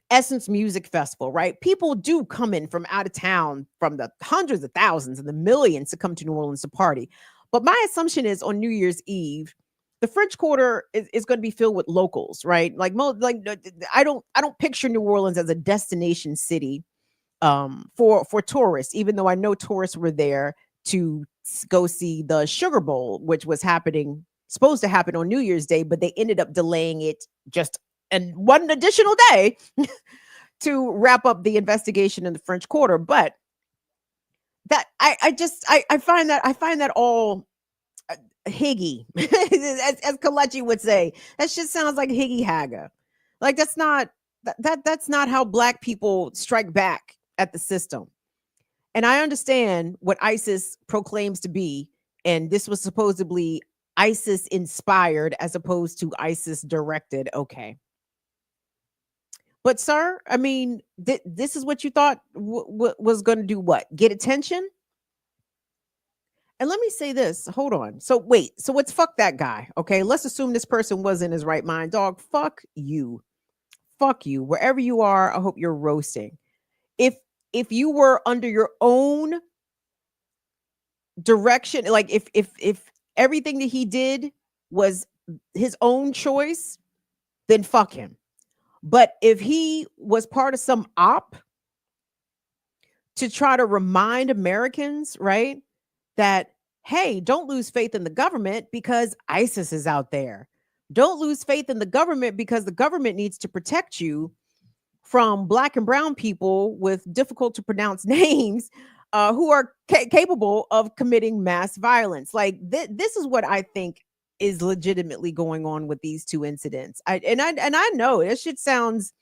Essence Music Festival, right? People do come in from out of town, from the hundreds of thousands and the millions to come to New Orleans to party. But my assumption is on New Year's Eve, the French Quarter is going to be filled with locals, right? I don't picture New Orleans as a destination city for tourists, even though I know tourists were there to go see the Sugar Bowl, which was supposed to happen on New Year's Day, but they ended up delaying it just one additional day to wrap up the investigation in the French Quarter. But that I find that all higgy, as Kalechi would say. That shit sounds like higgy haga. Like that's not how Black people strike back at the system. And I understand what ISIS proclaims to be, and this was supposedly ISIS inspired as opposed to ISIS directed. Okay. But sir, I mean, this is what you thought was going to do what? Get attention? And let me say this. Hold on. So wait. So let's fuck that guy. Okay. Let's assume this person was in his right mind. Dog, fuck you. Fuck you. Wherever you are, I hope you're roasting. If you were under your own direction, like if everything that he did was his own choice, then fuck him. But if he was part of some op to try to remind Americans, right, that, hey, don't lose faith in the government because ISIS is out there. Don't lose faith in the government because the government needs to protect you from Black and brown people with difficult to pronounce names who are capable of committing mass violence. Like this is what I think is legitimately going on with these two incidents. I know this shit sounds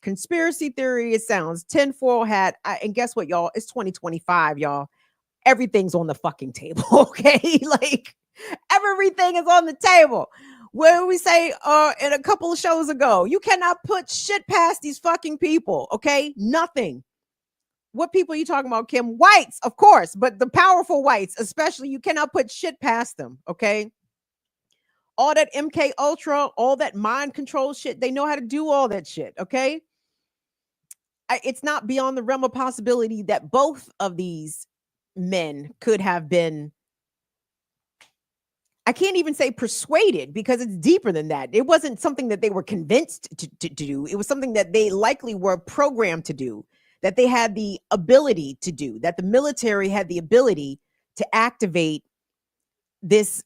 conspiracy theory. It sounds tinfoil hat. And guess what, y'all? It's 2025, y'all. Everything's on the fucking table, okay? Like, everything is on the table. Where we say in a couple of shows ago, you cannot put shit past these fucking people, okay? Nothing. What people are you talking about, Kim? Whites, of course, but the powerful whites, especially, you cannot put shit past them, okay? All that MK Ultra, all that mind control shit, they know how to do all that shit, okay? It's not beyond the realm of possibility that both of these men could have been, I can't even say persuaded, because it's deeper than that. It wasn't something that they were convinced to do. It was something that they likely were programmed to do, that they had the ability to do, that the military had the ability to activate this,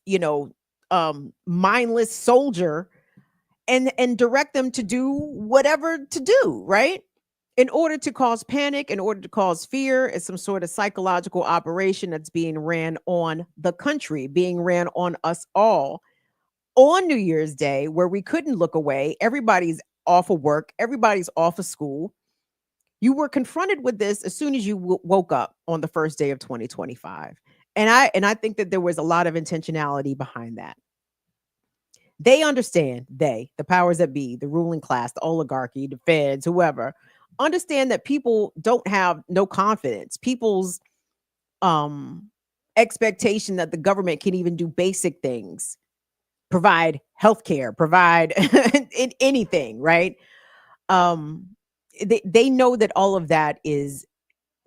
mindless soldier and direct them to do whatever to do, right? In order to cause panic, in order to cause fear. It's some sort of psychological operation that's being ran on the country, being ran on us all on New Year's Day, where we couldn't look away. Everybody's off of work. Everybody's off of school. You were confronted with this as soon as you woke up on the first day of 2025. And I think that there was a lot of intentionality behind that. They understand, the powers that be, the ruling class, the oligarchy, the feds, whoever, understand that people don't have no confidence. People's expectation that the government can even do basic things, provide healthcare, provide anything, right? They know that all of that is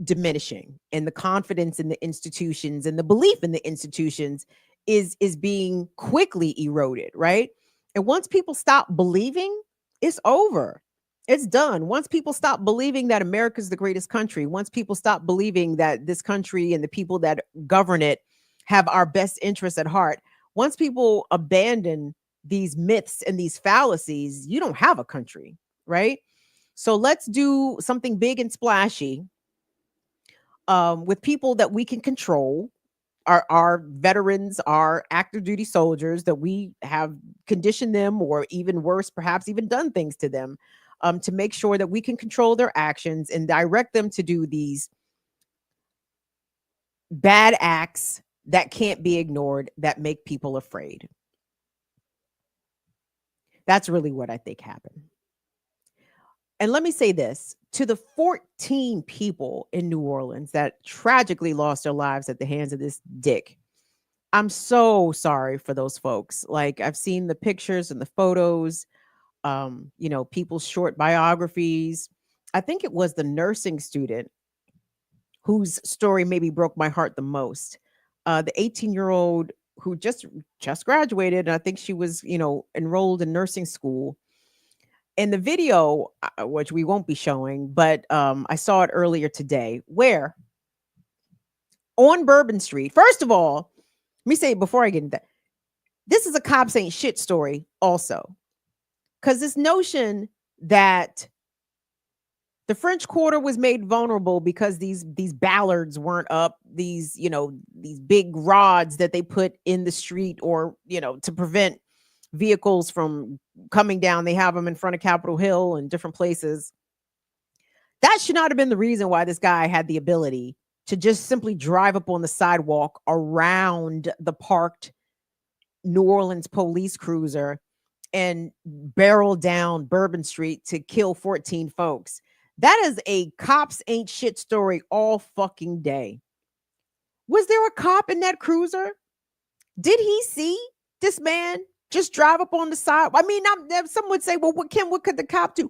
diminishing, and the confidence in the institutions and the belief in the institutions is being quickly eroded, right? And once people stop believing, it's over. It's done. Once people stop believing that America's the greatest country, once people stop believing that this country and the people that govern it have our best interests at heart, once people abandon these myths and these fallacies, you don't have a country, right? So let's do something big and splashy with people that we can control, our veterans, our active duty soldiers, that we have conditioned them, or even worse, perhaps even done things to them, to make sure that we can control their actions and direct them to do these bad acts that can't be ignored, that make people afraid. That's really what I think happened. And let me say this to the 14 people in New Orleans that tragically lost their lives at the hands of this dick. I'm so sorry for those folks. Like, I've seen the pictures and the photos, people's short biographies. I think it was the nursing student whose story maybe broke my heart the most. The 18-year-old who just graduated, and I think she was, enrolled in nursing school. In the video, which we won't be showing, but I saw it earlier today, where on Bourbon Street, first of all, let me say before I get into that, this is a cops ain't shit story also. Because this notion that the French Quarter was made vulnerable because these ballards weren't up, these big rods that they put in the street, or, to prevent vehicles from coming down. They have them in front of Capitol Hill and different places. That should not have been the reason why this guy had the ability to just simply drive up on the sidewalk around the parked New Orleans police cruiser and barrel down Bourbon Street to kill 14 folks. That is a cops ain't shit story all fucking day. Was there a cop in that cruiser? Did he see this man just drive up on the side? I mean, some would say, well, what could the cop do?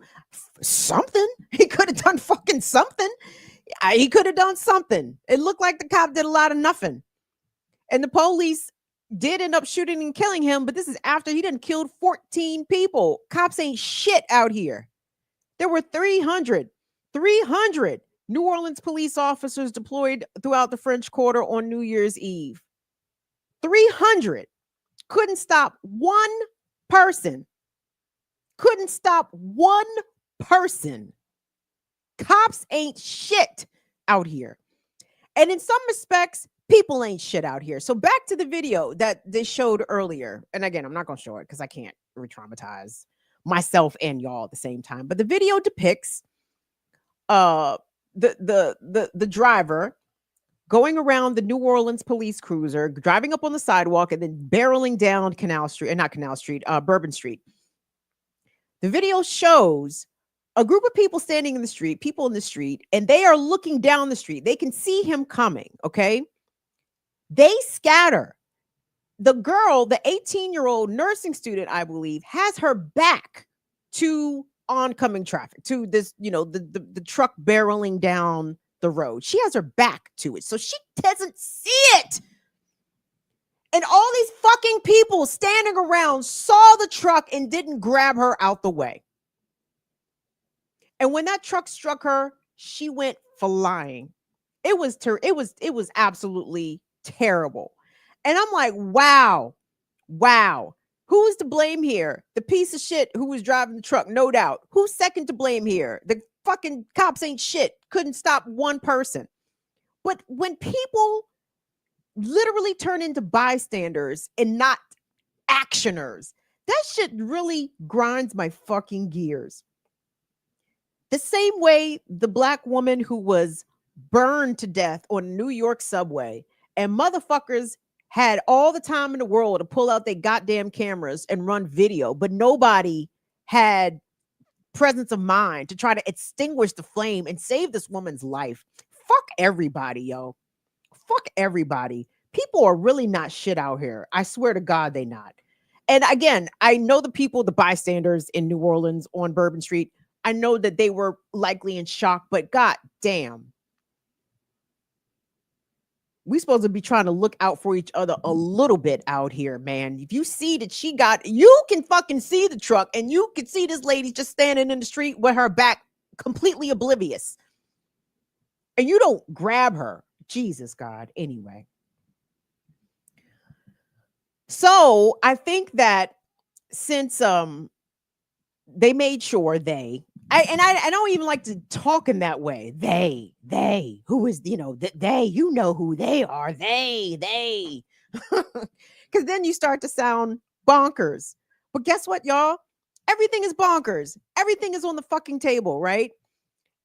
Something. He could have done fucking something. He could have done something. It looked like the cop did a lot of nothing. And the police did end up shooting and killing him, but this is after he done killed 14 people. Cops ain't shit out here. There were 300 New Orleans police officers deployed throughout the French Quarter on New Year's Eve. 300. Couldn't stop one person. Couldn't stop one person. Cops ain't shit out here. And in some respects, people ain't shit out here. So back to the video that they showed earlier. And again, I'm not going to show it because I can't re-traumatize. myself and y'all at the same time. But the video depicts the driver going around the New Orleans police cruiser, driving up on the sidewalk and then barreling down Bourbon Street. The video shows a group of people standing in the street, people in the street, and they are looking down the street. They can see him coming, okay? They scatter. The girl, the 18-year-old nursing student, I believe, has her back to oncoming traffic, to this, the truck barreling down the road. She has her back to it, so she doesn't see it. And all these fucking people standing around saw the truck and didn't grab her out the way. And when that truck struck her, she went flying. It was absolutely terrible. And I'm like, wow. Who's to blame here? The piece of shit who was driving the truck, no doubt. Who's second to blame here? The fucking cops ain't shit. Couldn't stop one person. But when people literally turn into bystanders and not actioners, that shit really grinds my fucking gears. The same way the black woman who was burned to death on a New York subway, and motherfuckers had all the time in the world to pull out their goddamn cameras and run video, but nobody had presence of mind to try to extinguish the flame and save this woman's life. Fuck everybody, yo. Fuck everybody. People are really not shit out here. I swear to God, they not. And again, I know the people, the bystanders in New Orleans on Bourbon Street, I know that they were likely in shock, but god damn. We supposed to be trying to look out for each other a little bit out here, man. If you see that you can fucking see the truck and you can see this lady just standing in the street with her back completely oblivious. And you don't grab her. Jesus God. Anyway. So I think that since they made sure I don't even like to talk in that way. They, who is, they, you know who they are. They. Because then you start to sound bonkers. But guess what, y'all? Everything is bonkers. Everything is on the fucking table, right?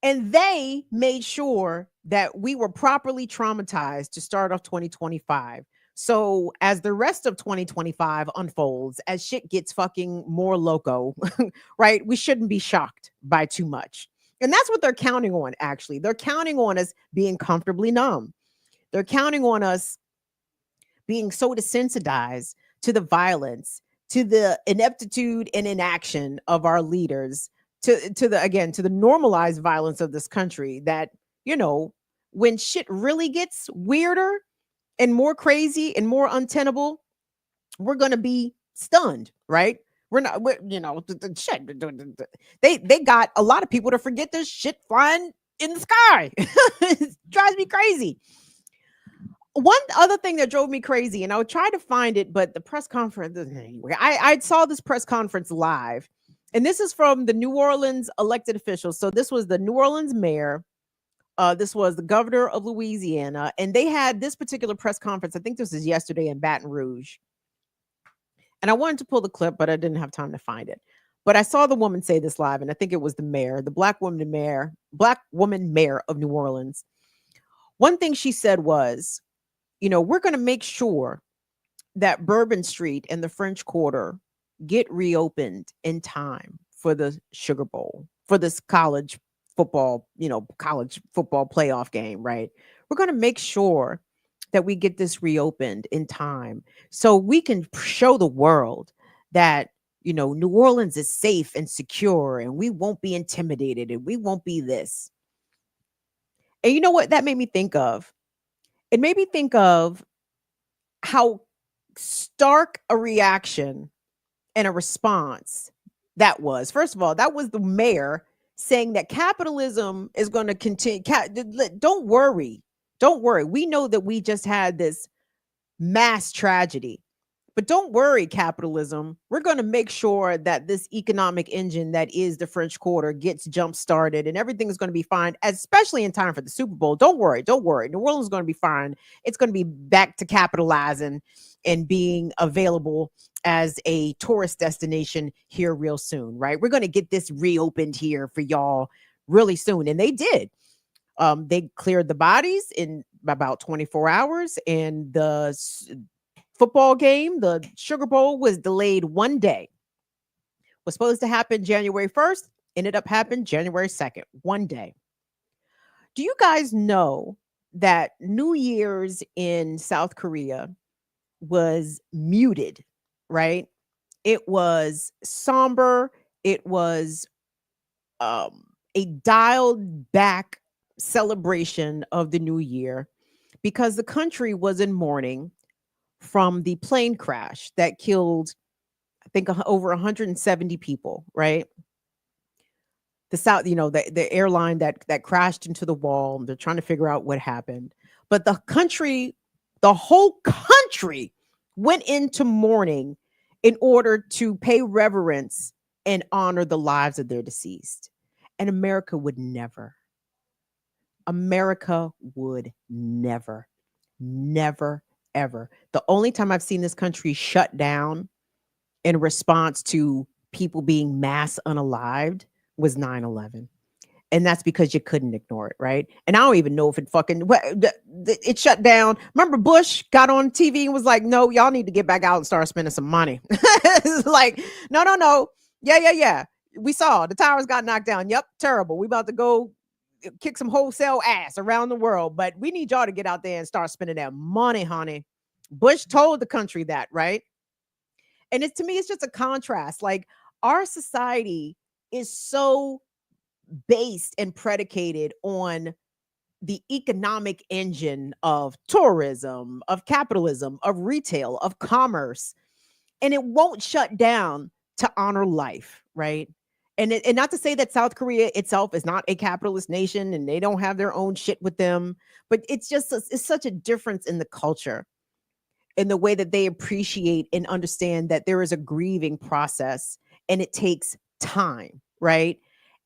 And they made sure that we were properly traumatized to start off 2025. So as the rest of 2025 unfolds, as shit gets fucking more loco, right? We shouldn't be shocked by too much. And that's what they're counting on, actually. They're counting on us being comfortably numb. They're counting on us being so desensitized to the violence, to the ineptitude and inaction of our leaders, to the normalized violence of this country that, when shit really gets weirder and more crazy and more untenable, we're going to be stunned, right? Shit. They got a lot of people to forget there's shit flying in the sky. It drives me crazy. One other thing that drove me crazy, and I would try to find it, but the press conference, anyway, I saw this press conference live, and this is from the New Orleans elected officials. So this was the New Orleans mayor. This was the governor of Louisiana, and they had this particular press conference. I think this is yesterday in Baton Rouge. And I wanted to pull the clip, but I didn't have time to find it. But I saw the woman say this live, and I think it was the mayor, the black woman mayor of New Orleans. One thing she said was, we're going to make sure that Bourbon Street and the French Quarter get reopened in time for the Sugar Bowl, for this college football playoff game, right? We're going to make sure that we get this reopened in time so we can show the world that, New Orleans is safe and secure and we won't be intimidated and we won't be this. And you know what that made me think of? It made me think of how stark a reaction and a response that was. First of all, that was the mayor saying that capitalism is going to continue. Don't worry. We know that we just had this mass tragedy, But don't worry, capitalism. We're going to make sure that this economic engine that is the French Quarter gets jump started and everything is going to be fine, especially in time for the Super Bowl. Don't worry. Don't worry. New Orleans is going to be fine. It's going to be back to capitalizing and being available as a tourist destination here real soon, right? We're going to get this reopened here for y'all really soon. And they did. They cleared the bodies in about 24 hours, and the football game, the Sugar Bowl, was delayed one day. Was supposed to happen January 1st, ended up happening January 2nd, one day. Do you guys know that New Year's in South Korea was muted, right? It was somber. It was a dialed back celebration of the new year because the country was in mourning from the plane crash that killed, I think, over 170 people, right? The South, the airline that crashed into the wall. They're trying to figure out what happened. But the whole country went into mourning in order to pay reverence and honor the lives of their deceased. And America would never, never, ever. The only time I've seen this country shut down in response to people being mass unalived was 9/11. And that's because you couldn't ignore it, right? And I don't even know if it it shut down. Remember Bush got on TV and was like, no, y'all need to get back out and start spending some money. It's like, no. Yeah. We saw the towers got knocked down. Yep, terrible. We about to go kick some wholesale ass around the world, but we need y'all to get out there and start spending that money, honey. Bush told the country that, right? And to me, it's just a contrast. Like, our society is so based and predicated on the economic engine of tourism, of capitalism, of retail, of commerce, and it won't shut down to honor life, right? And not to say that South Korea itself is not a capitalist nation and they don't have their own shit with them, but it's such a difference in the culture, in the way that they appreciate and understand that there is a grieving process and it takes time, right?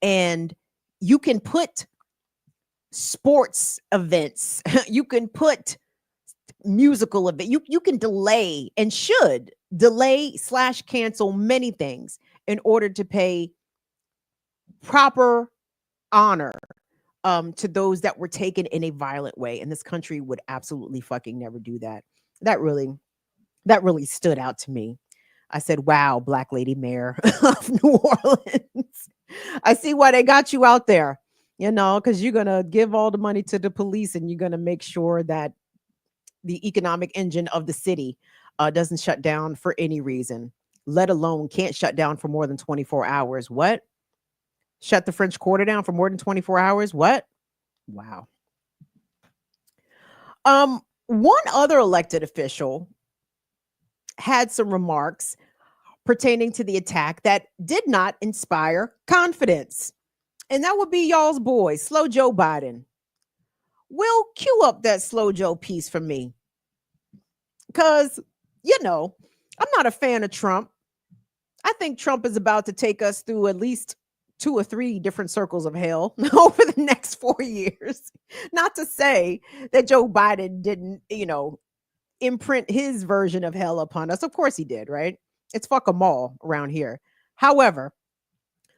And you can put sports events, you can put musical event, you can delay and should delay / cancel many things in order to pay proper honor to those that were taken in a violent way. And this country would absolutely fucking never do that. That really stood out to me. I said, wow, Black Lady Mayor of New Orleans. I see why they got you out there, because you're going to give all the money to the police and you're going to make sure that the economic engine of the city doesn't shut down for any reason, let alone can't shut down for more than 24 hours. What? Shut the French Quarter down for more than 24 hours? What? Wow. One other elected official had some remarks pertaining to the attack that did not inspire confidence. And that would be y'all's boy, Slow Joe Biden. Will, cue up that Slow Joe piece for me. Because, I'm not a fan of Trump. I think Trump is about to take us through at least 2 or 3 different circles of hell over the next 4 years. Not to say that Joe Biden didn't, imprint his version of hell upon us. Of course he did, right? It's fuck them all around here. However,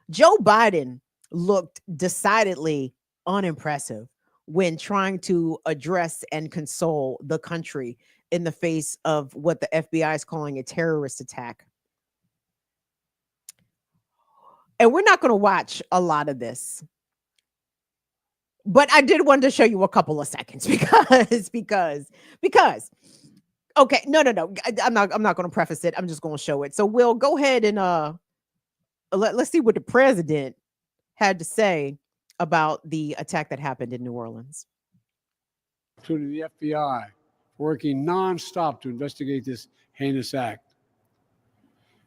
Joe Biden looked decidedly unimpressive when trying to address and console the country in the face of what the FBI is calling a terrorist attack. And we're not going to watch a lot of this, but I did want to show you a couple of seconds because. Okay, no. I'm not going to preface it. I'm just going to show it. So Will, go ahead and let's see what the president had to say about the attack that happened in New Orleans. To the FBI, working nonstop to investigate this heinous act.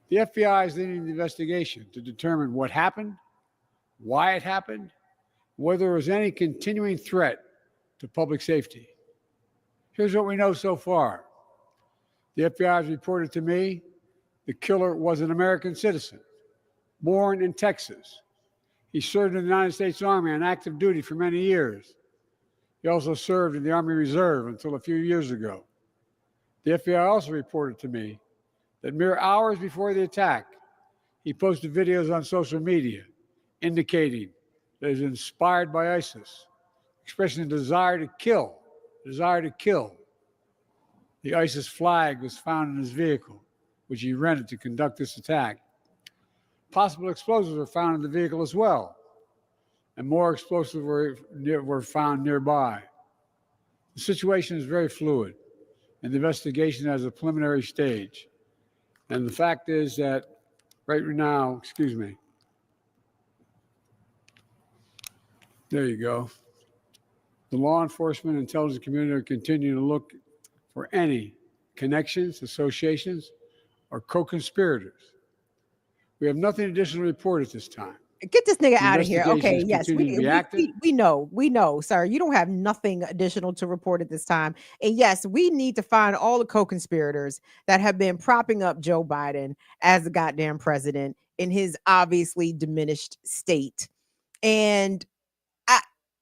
The FBI is leading the investigation to determine what happened, why it happened, whether there was any continuing threat to public safety. Here's what we know so far. The FBI has reported to me the killer was an American citizen, born in Texas. He served in the United States Army on active duty for many years. He also served in the Army Reserve until a few years ago. The FBI also reported to me that mere hours before the attack, he posted videos on social media indicating that he was inspired by ISIS, expressing a desire to kill. The ISIS flag was found in his vehicle, which he rented to conduct this attack. Possible explosives were found in the vehicle as well, and more explosives were found nearby. The situation is very fluid, and the investigation has a preliminary stage. And the fact is that right now, there you go. The law enforcement and intelligence community are continuing to look for any connections, associations, or co-conspirators. We have nothing additional to report at this time. Get this nigga out of here. investigation Okay, is yes, continuing to be active. we know, sir. You don't have nothing additional to report at this time. And yes, we need to find all the co-conspirators that have been propping up Joe Biden as the goddamn president in his obviously diminished state. And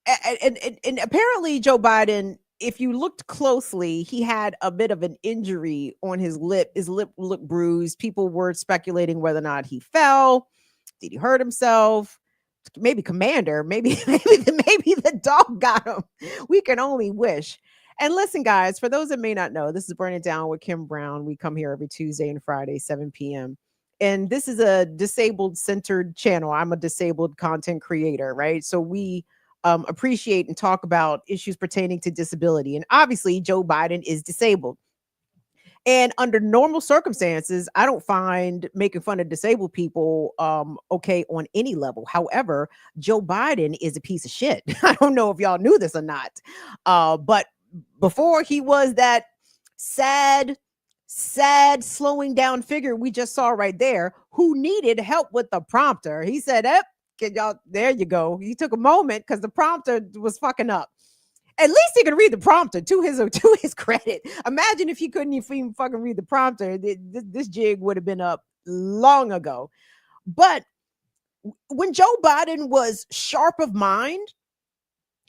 and apparently Joe Biden, if you looked closely, he had a bit of an injury on his lip. His lip looked bruised. People were speculating whether or not he fell. Did he hurt himself? Maybe Commander. Maybe the dog got him. We can only wish. And listen, guys, for those that may not know, this is Burn It Down with Kim Brown. We come here every Tuesday and Friday, 7 p.m. And this is a disabled centered channel. I'm a disabled content creator, right? So we appreciate and talk about issues pertaining to disability. And obviously, Joe Biden is disabled. And under normal circumstances, I don't find making fun of disabled people okay on any level. However, Joe Biden is a piece of shit. I don't know if y'all knew this or not. But before he was that sad, slowing down figure we just saw right there, who needed help with the prompter. He said, y'all, there you go. He took a moment because the prompter was fucking up. At least he can read the prompter, to his credit. Imagine if he couldn't even fucking read the prompter. This jig would have been up long ago. But when Joe Biden was sharp of mind,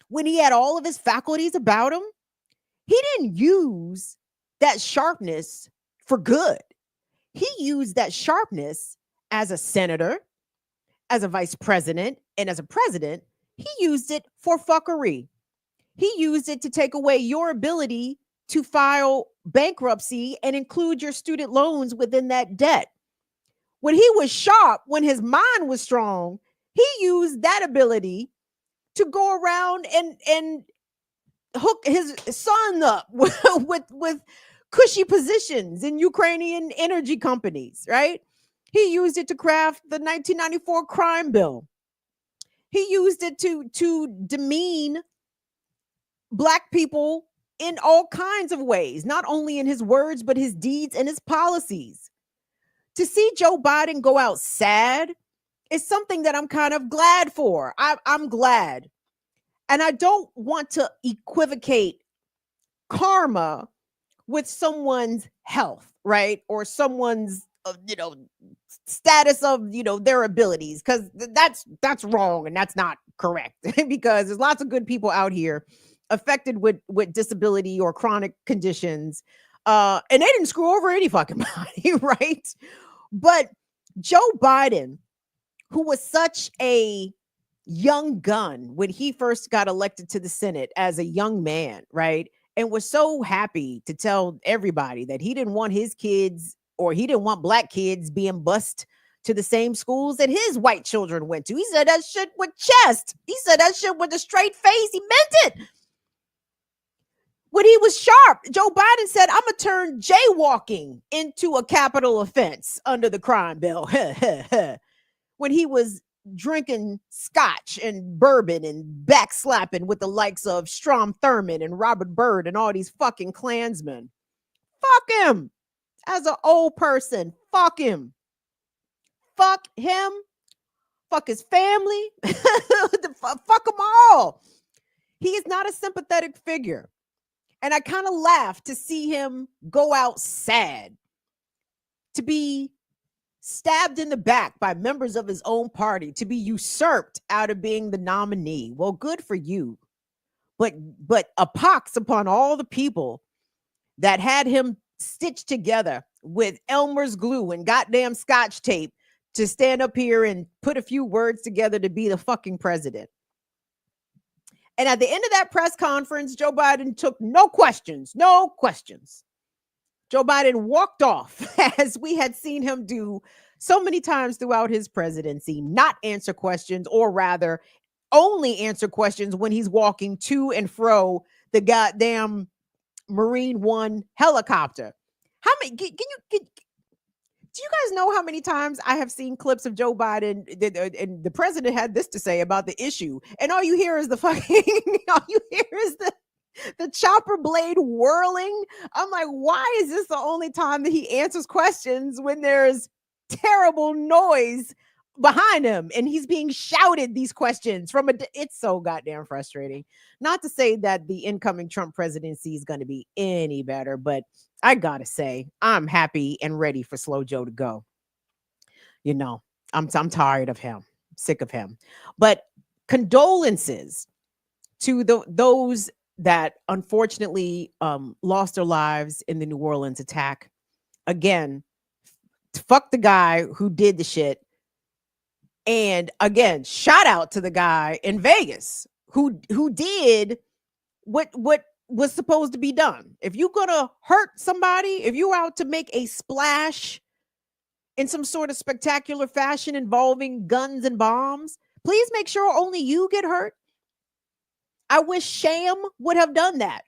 when he had all of his faculties about him, he didn't use that sharpness for good. He used that sharpness as a senator, as a vice president, and as a president. He used it for fuckery. He used it to take away your ability to file bankruptcy and include your student loans within that debt. When he was sharp, when his mind was strong, he used that ability to go around and hook his son up with cushy positions in Ukrainian energy companies, right? He used it to craft the 1994 crime bill. He used it to demean Black people in all kinds of ways, not only in his words, but his deeds and his policies. To see Joe Biden go out sad is something that I'm kind of glad for. I'm glad. And I don't want to equivocate karma with someone's health, right? Or someone's, status of, their abilities, because that's wrong and that's not correct. Because there's lots of good people out here affected with disability or chronic conditions, and they didn't screw over any fucking body, right? But Joe Biden, who was such a young gun when he first got elected to the Senate as a young man, right? And was so happy to tell everybody that he didn't want his kids, or he didn't want Black kids being bused to the same schools that his white children went to. He said that shit with chest. He said that shit with a straight face. He meant it. When he was sharp, Joe Biden said, I'm going to turn jaywalking into a capital offense under the crime bill. When he was drinking scotch and bourbon and backslapping with the likes of Strom Thurmond and Robert Byrd and all these fucking Klansmen. Fuck him. As an old person, fuck him. Fuck him. Fuck his family. Fuck them all. He is not a sympathetic figure. And I kind of laughed to see him go out sad, to be stabbed in the back by members of his own party, to be usurped out of being the nominee. Well, good for you. But a pox upon all the people that had him stitched together with Elmer's glue and goddamn scotch tape to stand up here and put a few words together to be the fucking president. And at the end of that press conference, Joe Biden took no questions. Joe Biden walked off, as we had seen him do so many times throughout his presidency, not answer questions, or rather only answer questions when he's walking to and fro the goddamn Marine One helicopter. How many, do you guys know how many times I have seen clips of Joe Biden and the president had this to say about the issue, and all you hear is the chopper blade whirling? I'm like, why is this the only time that he answers questions when there's terrible noise behind him and he's being shouted these questions from it's so goddamn frustrating. Not to say that the incoming Trump presidency is going to be any better, but I gotta say, I'm happy and ready for Slow Joe to go. You know, I'm tired of him, sick of him. But condolences to those that unfortunately lost their lives in the New Orleans attack. Again, fuck the guy who did the shit. And again, shout out to the guy in Vegas who did what was supposed to be done. If you're gonna hurt somebody, if you're out to make a splash in some sort of spectacular fashion involving guns and bombs, please make sure only you get hurt. I wish Sham would have done that.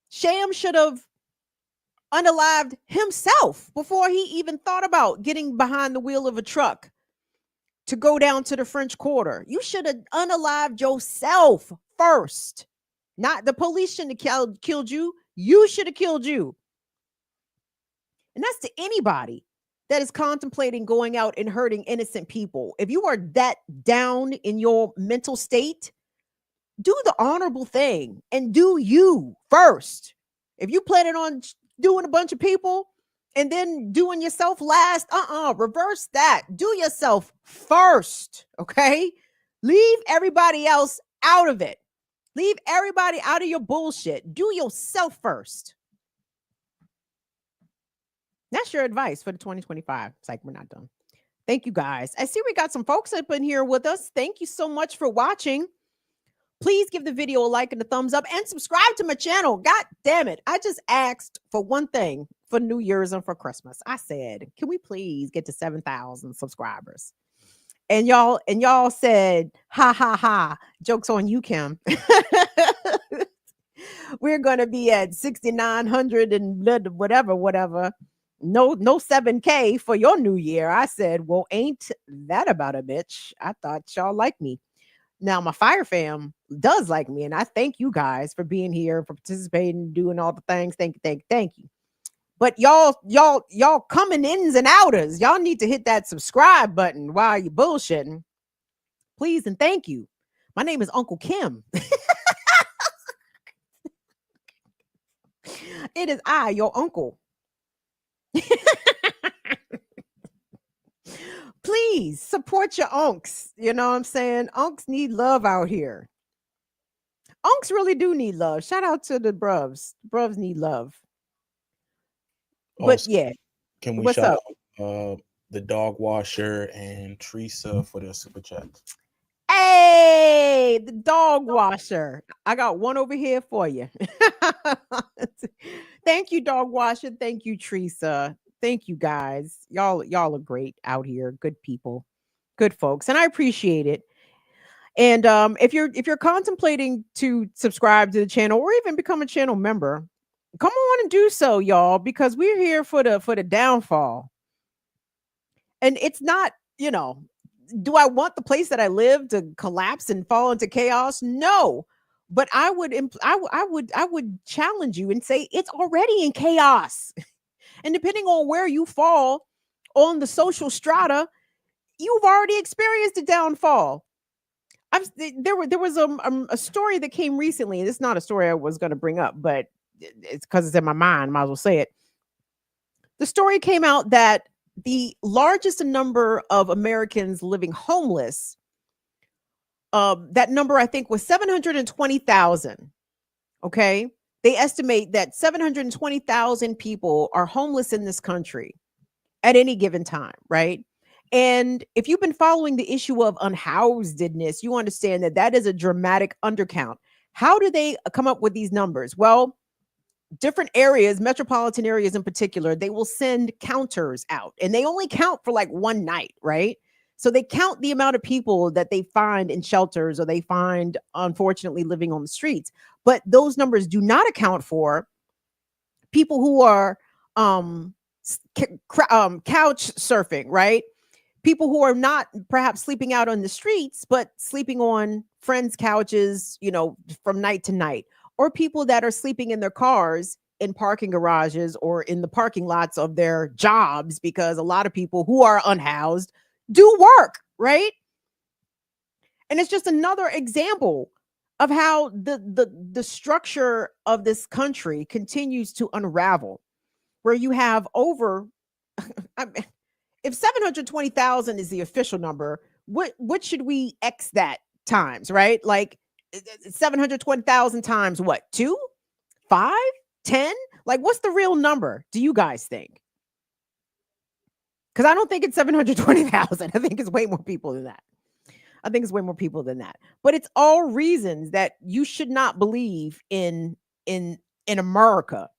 Sham should have unalived himself before he even thought about getting behind the wheel of a truck to go down to the French Quarter. You should have unalived yourself first. Not the police shouldn't have killed you. You should have killed you. And that's to anybody that is contemplating going out and hurting innocent people. If you are that down in your mental state, do the honorable thing and do you first. If you planning on doing a bunch of people and then doing yourself last, reverse that. Do yourself first, okay? Leave everybody else out of it. Leave everybody out of your bullshit. Do yourself first. That's your advice for the 2025. It's like, we're not done. Thank you, guys. I see we got some folks up in here with us. Thank you so much for watching. Please give the video a like and a thumbs up and subscribe to my channel. God damn it. I just asked for one thing for New Year's and for Christmas. I said, can we please get to 7,000 subscribers? And y'all said, ha, ha, ha. Joke's on you, Kim. We're going to be at 6,900 and whatever. No 7K for your new year. I said, well, ain't that about a bitch? I thought y'all like me. Now, my Fire Fam does like me, and I thank you guys for being here, for participating, doing all the things. Thank you. But y'all coming ins and outers, y'all need to hit that subscribe button while you bullshitting. Please and thank you. My name is Uncle Kim. It is I, your uncle. Please support your unks. You know what I'm saying? Unks need love out here. Unks really do need love. Shout out to the bruvs. Bruvs need love. But Also, yeah, can we what's shout up? out the dog washer and Teresa for their super chats? Hey, the dog washer. I got one over here for you. Thank you, dog washer. Thank you, Teresa. Thank you, guys. Y'all are great out here. Good people, good folks, and I appreciate it. And if you're contemplating to subscribe to the channel or even become a channel member, come on and do so, y'all, because we're here for the downfall. And it's not, do I want the place that I live to collapse and fall into chaos? No. But I would challenge you and say it's already in chaos. And depending on where you fall on the social strata, you've already experienced a downfall. There was a story that came recently, and it's not a story I was going to bring up, but it's because it's in my mind. Might as well say it. The story came out that the largest number of Americans living homeless, that number I think was 720,000. Okay, they estimate that 720,000 people are homeless in this country at any given time, right? And if you've been following the issue of unhousedness, you understand that that is a dramatic undercount. How do they come up with these numbers? Well, different areas, metropolitan areas in particular, they will send counters out and they only count for like one night, right? So they count the amount of people that they find in shelters or they find, unfortunately, living on the streets. But those numbers do not account for people who are couch surfing, right? People who are not perhaps sleeping out on the streets, but sleeping on friends' couches, from night to night, or people that are sleeping in their cars in parking garages or in the parking lots of their jobs, because a lot of people who are unhoused do work, right? And it's just another example of how the structure of this country continues to unravel, where you have over if 720,000 is the official number, what should we X that times, right? Like 720,000 times what? 2, 5, 10? Like, what's the real number? Do you guys think? Because I don't think it's 720,000. I think it's way more people than that. But it's all reasons that you should not believe in America,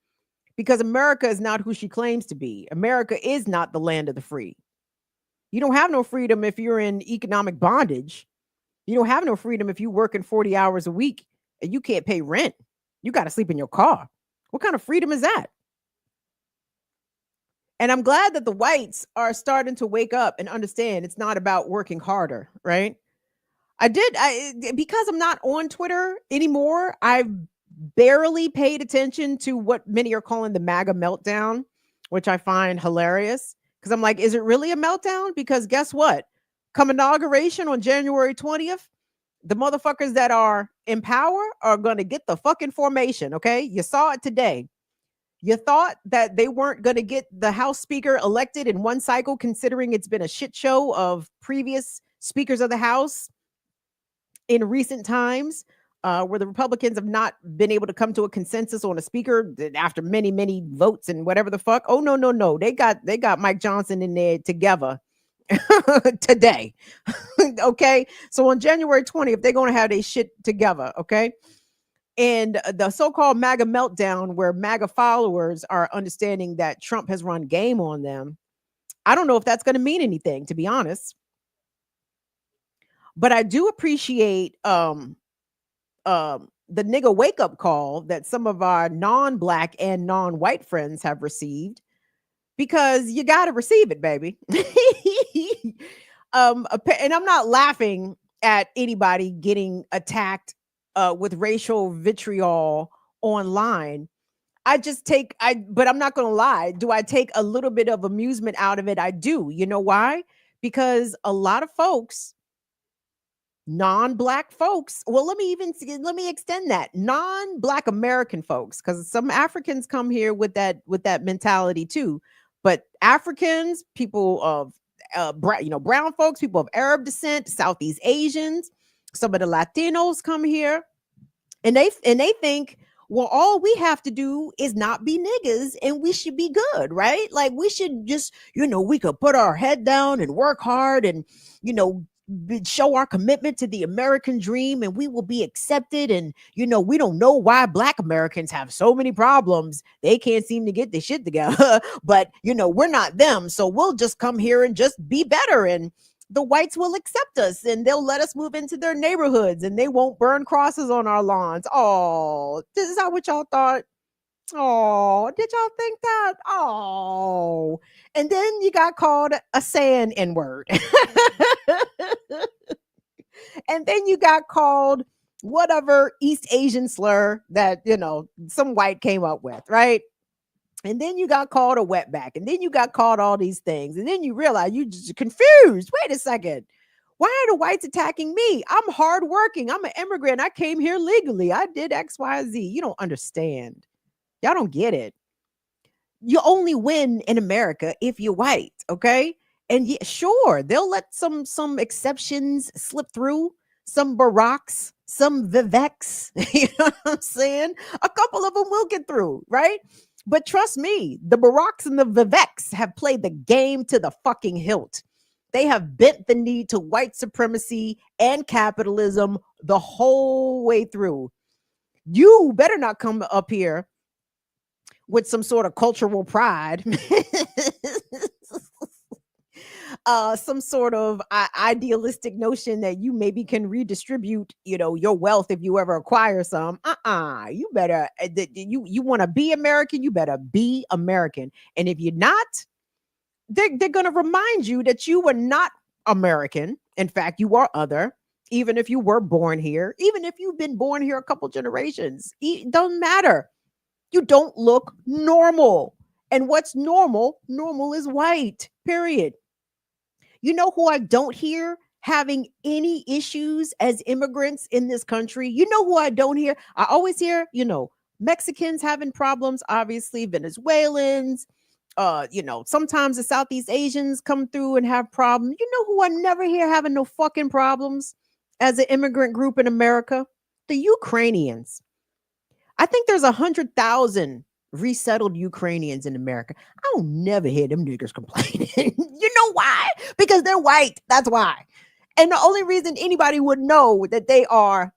because America is not who she claims to be. America is not the land of the free. You don't have no freedom if you're in economic bondage. You don't have no freedom if you work in 40 hours a week and you can't pay rent. You got to sleep in your car. What kind of freedom is that? And I'm glad that the whites are starting to wake up and understand it's not about working harder, right? Because I'm not on Twitter anymore, I've barely paid attention to what many are calling the Maga meltdown, which I find hilarious. Because I'm like, is it really a meltdown? Because guess what? Come inauguration on January 20th, the motherfuckers that are in power are going to get the fucking formation, okay? You saw it today. You thought that they weren't going to get the House Speaker elected in one cycle, considering it's been a shit show of previous speakers of the House in recent times, where the Republicans have not been able to come to a consensus on a speaker after many, many votes and whatever the fuck. Oh, no. They got Mike Johnson in there together today. Okay. So on January 20th, they're going to have their shit together. Okay. And the so-called MAGA meltdown, where MAGA followers are understanding that Trump has run game on them. I don't know if that's going to mean anything, to be honest. But I do appreciate the nigga wake up call that some of our non-black and non-white friends have received, because you got to receive it, baby. And I'm not laughing at anybody getting attacked with racial vitriol online. But I'm not going to lie. Do I take a little bit of amusement out of it? I do. You know why? Because a lot of folks, non-black folks, well, let me extend that, non-black American folks, because some Africans come here with that mentality too. But Africans, people of brown folks, people of Arab descent, Southeast Asians, some of the Latinos come here, and they think, well, all we have to do is not be niggas and we should be good, right? Like, we should just, we could put our head down and work hard and, show our commitment to the American dream and we will be accepted. And, we don't know why Black Americans have so many problems. They can't seem to get their shit together, but, we're not them. So we'll just come here and just be better. And the whites will accept us and they'll let us move into their neighborhoods and they won't burn crosses on our lawns. Oh, this is what y'all thought. Oh, did y'all think that? Oh, and then you got called a sand N-word. And then you got called whatever East Asian slur that, some white came up with, right? And then you got called a wetback. And then you got called all these things. And then you realize you just confused. Wait a second. Why are the whites attacking me? I'm hardworking. I'm an immigrant. I came here legally. I did X, Y, Z. You don't understand. Y'all don't get it. You only win in America if you're white, okay? And yeah, sure, they'll let some exceptions slip through, some Baracks, some Viveks. You know what I'm saying? A couple of them will get through, right? But trust me, the Baracks and the Viveks have played the game to the fucking hilt. They have bent the knee to white supremacy and capitalism the whole way through. You better not come up here with some sort of cultural pride, some sort of idealistic notion that you maybe can redistribute, your wealth if you ever acquire some. You better, you want to be American, you better be American. And if you're not, they're going to remind you that you were not American. In fact, you are other. Even if you were born here, even if you've been born here a couple generations, it doesn't matter. You don't look normal. And what's normal? Normal is white, period. You know who I don't hear having any issues as immigrants in this country? You know who I don't hear? I always hear, Mexicans having problems, obviously, Venezuelans, sometimes the Southeast Asians come through and have problems. You know who I never hear having no fucking problems as an immigrant group in America? The Ukrainians. I think there's 100,000 resettled Ukrainians in America. I don't never hear them niggas complaining. You know why? Because they're white. That's why. And the only reason anybody would know that they are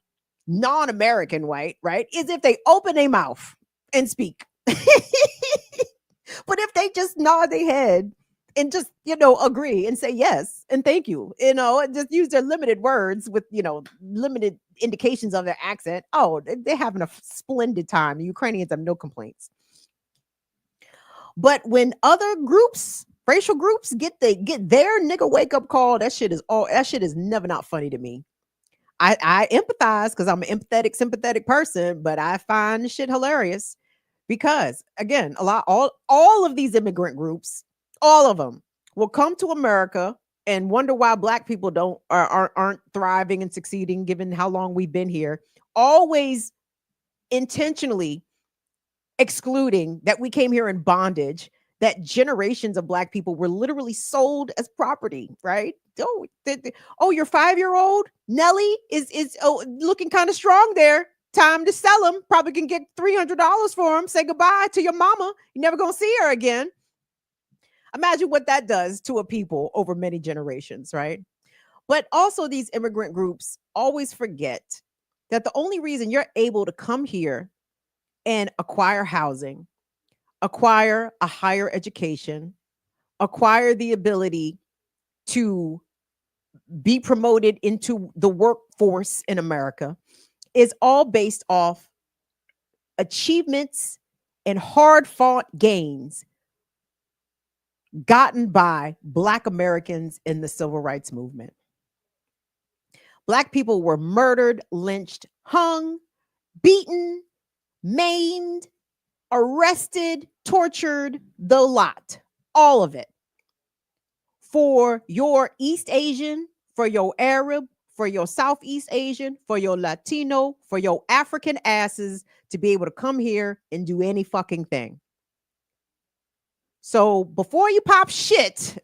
non-American white, right, is if they open their mouth and speak. But if they just nod their head and just, agree and say yes and thank you, and just use their limited words with, limited indications of their accent. Oh, they're having a splendid time. The Ukrainians have no complaints. But when other groups, racial groups, get their nigga wake up call, that shit is never not funny to me. I empathize because I'm an empathetic, sympathetic person, but I find the shit hilarious because, again, all of these immigrant groups, all of them will come to America and wonder why Black people aren't thriving and succeeding given how long we've been here, always intentionally excluding that we came here in bondage, that generations of Black people were literally sold as property, right? Your 5-year-old Nelly is looking kind of strong there. Time to sell him. Probably can get $300 for him. Say goodbye to your mama. You're never going to see her again. Imagine what that does to a people over many generations, right? But also these immigrant groups always forget that the only reason you're able to come here and acquire housing, acquire a higher education, acquire the ability to be promoted into the workforce in America is all based off achievements and hard-fought gains gotten by Black Americans in the civil rights movement. Black people were murdered, lynched, hung, beaten, maimed, arrested, tortured, the lot, all of it. For your East Asian, for your Arab, for your Southeast Asian, for your Latino, for your African asses to be able to come here and do any fucking thing. So before you pop shit,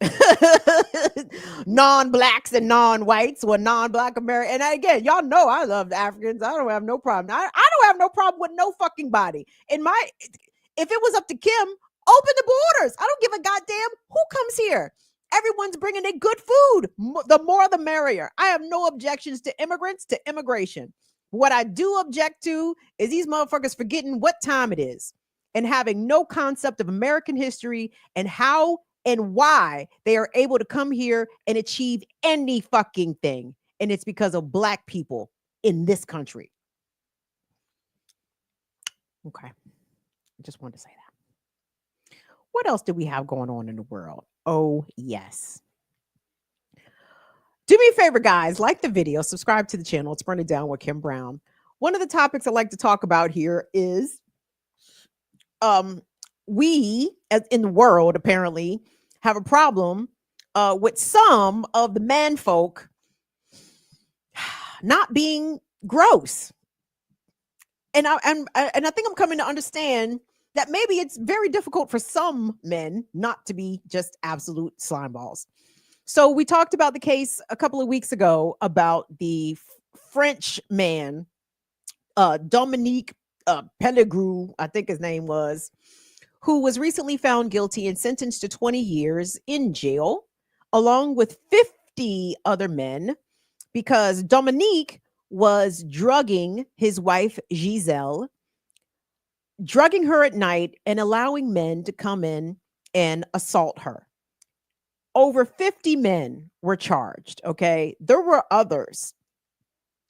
non-Blacks and non-whites or non-Black American, and again, y'all know I love Africans. I don't have no problem. I don't have no problem with no fucking body. If it was up to Kim, open the borders. I don't give a goddamn who comes here. Everyone's bringing in good food. The more, the merrier. I have no objections to immigrants, to immigration. What I do object to is these motherfuckers forgetting what time it is and having no concept of American history and how and why they are able to come here and achieve any fucking thing. And it's because of Black people in this country. Okay. I just wanted to say that. What else do we have going on in the world? Oh, yes. Do me a favor, guys. Like the video. Subscribe to the channel. It's Burn It Down with Kim Brown. One of the topics I like to talk about here is we, as in the world, apparently have a problem with some of the man folk not being gross. And I think I'm coming to understand that maybe it's very difficult for some men not to be just absolute slime balls. So we talked about the case a couple of weeks ago about the French man, Dominique Pellegru, I think his name was, who was recently found guilty and sentenced to 20 years in jail, along with 50 other men, because Dominique was drugging his wife, Giselle, drugging her at night and allowing men to come in and assault her. Over 50 men were charged, okay? There were others,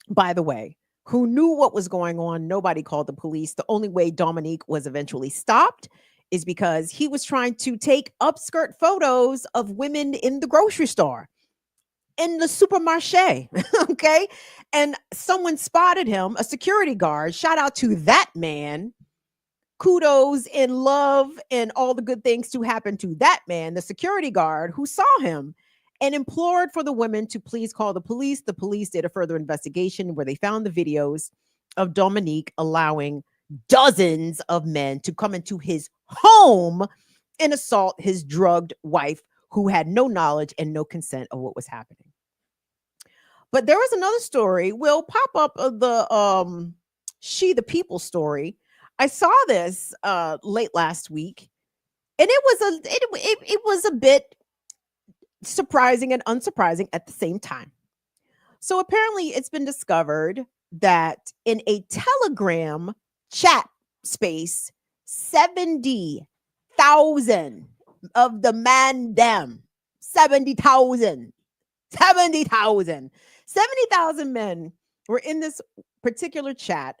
by the way, who knew what was going on. Nobody called the police. The only way Dominique was eventually stopped is because he was trying to take upskirt photos of women in the grocery store, in the supermarché, okay? And someone spotted him, a security guard. Shout out to that man. Kudos and love and all the good things to happen to that man, the security guard who saw him and implored for the women to please call the police. The police did a further investigation where they found the videos of Dominique allowing dozens of men to come into his home and assault his drugged wife, who had no knowledge and no consent of what was happening. But there was another story. We'll pop up of the She the People story. I saw this late last week, and it was a bit surprising and unsurprising at the same time. So apparently it's been discovered that in a Telegram chat space, 70,000 of the man them, 70,000 men were in this particular chat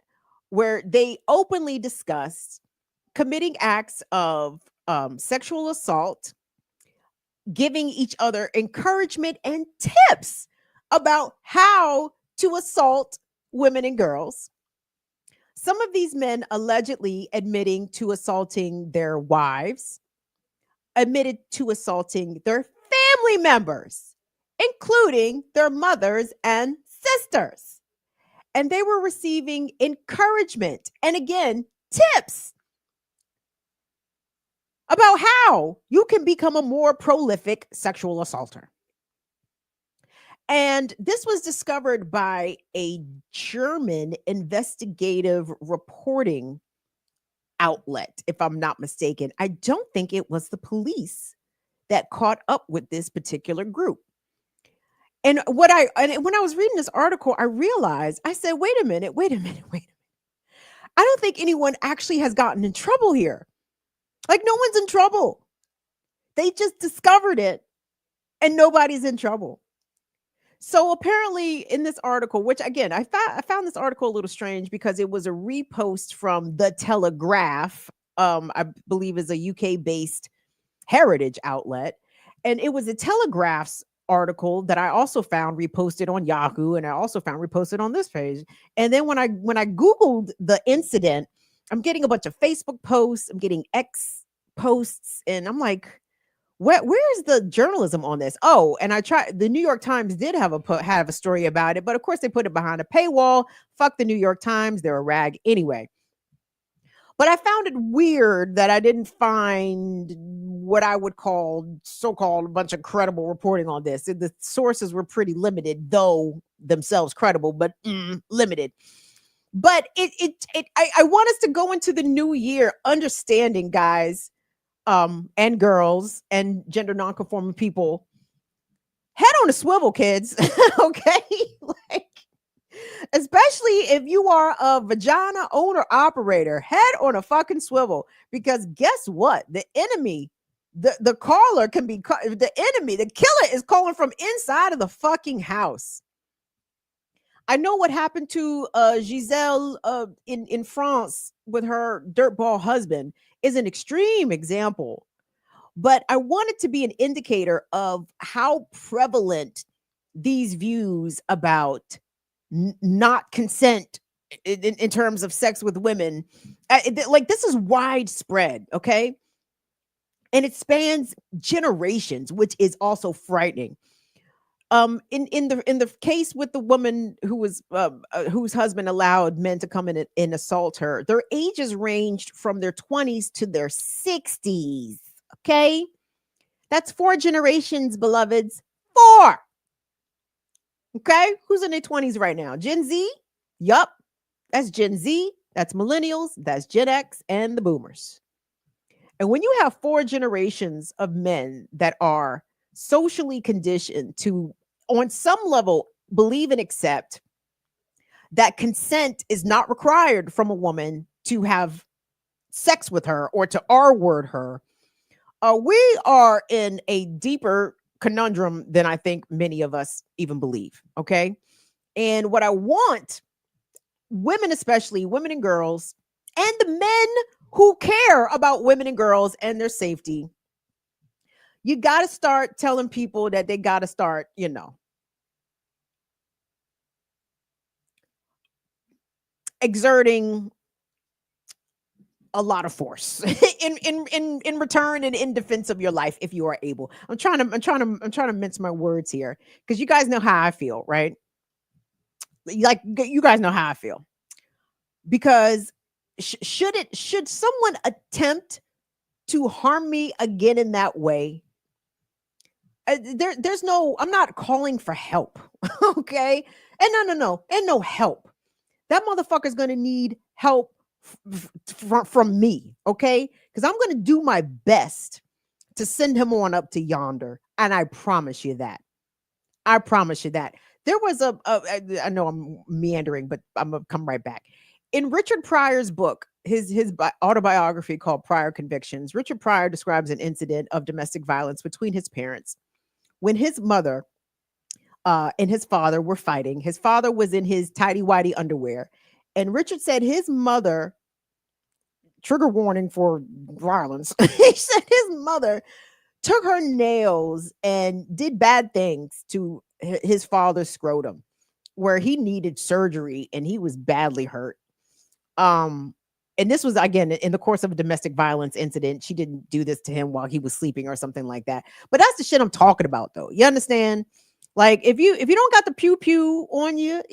where they openly discussed committing acts of sexual assault, giving each other encouragement and tips about how to assault women and girls. Some of these men allegedly admitting to assaulting their wives, admitted to assaulting their family members, including their mothers and sisters. And they were receiving encouragement and, again, tips about how you can become a more prolific sexual assaulter. And this was discovered by a German investigative reporting outlet, if I'm not mistaken. I don't think it was the police that caught up with this particular group. And when I was reading this article, I realized, I said, wait a minute. I don't think anyone actually has gotten in trouble here. Like, no one's in trouble. They just discovered it and nobody's in trouble. So apparently in this article, which again, I found this article a little strange because it was a repost from The Telegraph, I believe is a UK-based heritage outlet. And it was a Telegraph's article that I also found reposted on Yahoo, and I also found reposted on this page. And then when I Googled the incident, I'm getting a bunch of Facebook posts, I'm getting X posts, and I'm like, where's the journalism on this? Oh, and I tried. The New York Times did have a story about it, but of course they put it behind a paywall. Fuck the New York Times, they're a rag anyway. But I found it weird that I didn't find what I would call so-called a bunch of credible reporting on this. The sources were pretty limited, though themselves credible, but limited. But I want us to go into the new year understanding, guys, and girls and gender nonconforming people. Head on a swivel, kids. Okay? Like, especially if you are a vagina owner operator, head on a fucking swivel, because guess what? The enemy, the caller can be the enemy. The killer is calling from inside of the fucking house. I know what happened to Giselle in France with her dirtball husband is an extreme example, but I want it to be an indicator of how prevalent these views about not consent in terms of sex with women, like this is widespread, okay? And it spans generations, which is also frightening. In the case with the woman who was whose husband allowed men to come in and assault her, their ages ranged from their 20s to their 60s. Okay, that's 4 generations, beloveds. 4. Okay, who's in their 20s right now? Gen Z. Yup, that's Gen Z. That's millennials. That's Gen X and the boomers. And when you have 4 generations of men that are socially conditioned to, on some level, believe and accept that consent is not required from a woman to have sex with her or to R-word her, we are in a deeper conundrum than I think many of us even believe. Okay. And what I want women, especially women and girls, and the men who care about women and girls and their safety, you got to start telling people that they got to start, exerting a lot of force in return and in defense of your life if you are able. I'm trying to mince my words here because you guys know how I feel, right? Like you guys know how I feel. Because should someone attempt to harm me again in that way, there's no, I'm not calling for help. Okay, and no help. That motherfucker's gonna need help from me. Okay, because I'm gonna do my best to send him on up to yonder, and I promise you that. I promise you that. There was I know I'm meandering, but I'm gonna come right back. In Richard Pryor's book, his autobiography called Prior Convictions, Richard Pryor describes an incident of domestic violence between his parents when his mother and his father were fighting. His father was in his tighty-whitey underwear, and Richard said his mother, trigger warning for violence, he said his mother took her nails and did bad things to his father's scrotum, where he needed surgery and he was badly hurt. And this was again in the course of a domestic violence incident. She didn't do this to him while he was sleeping or something like that. But that's the shit I'm talking about, though. You understand? Like if you don't got the pew pew on you,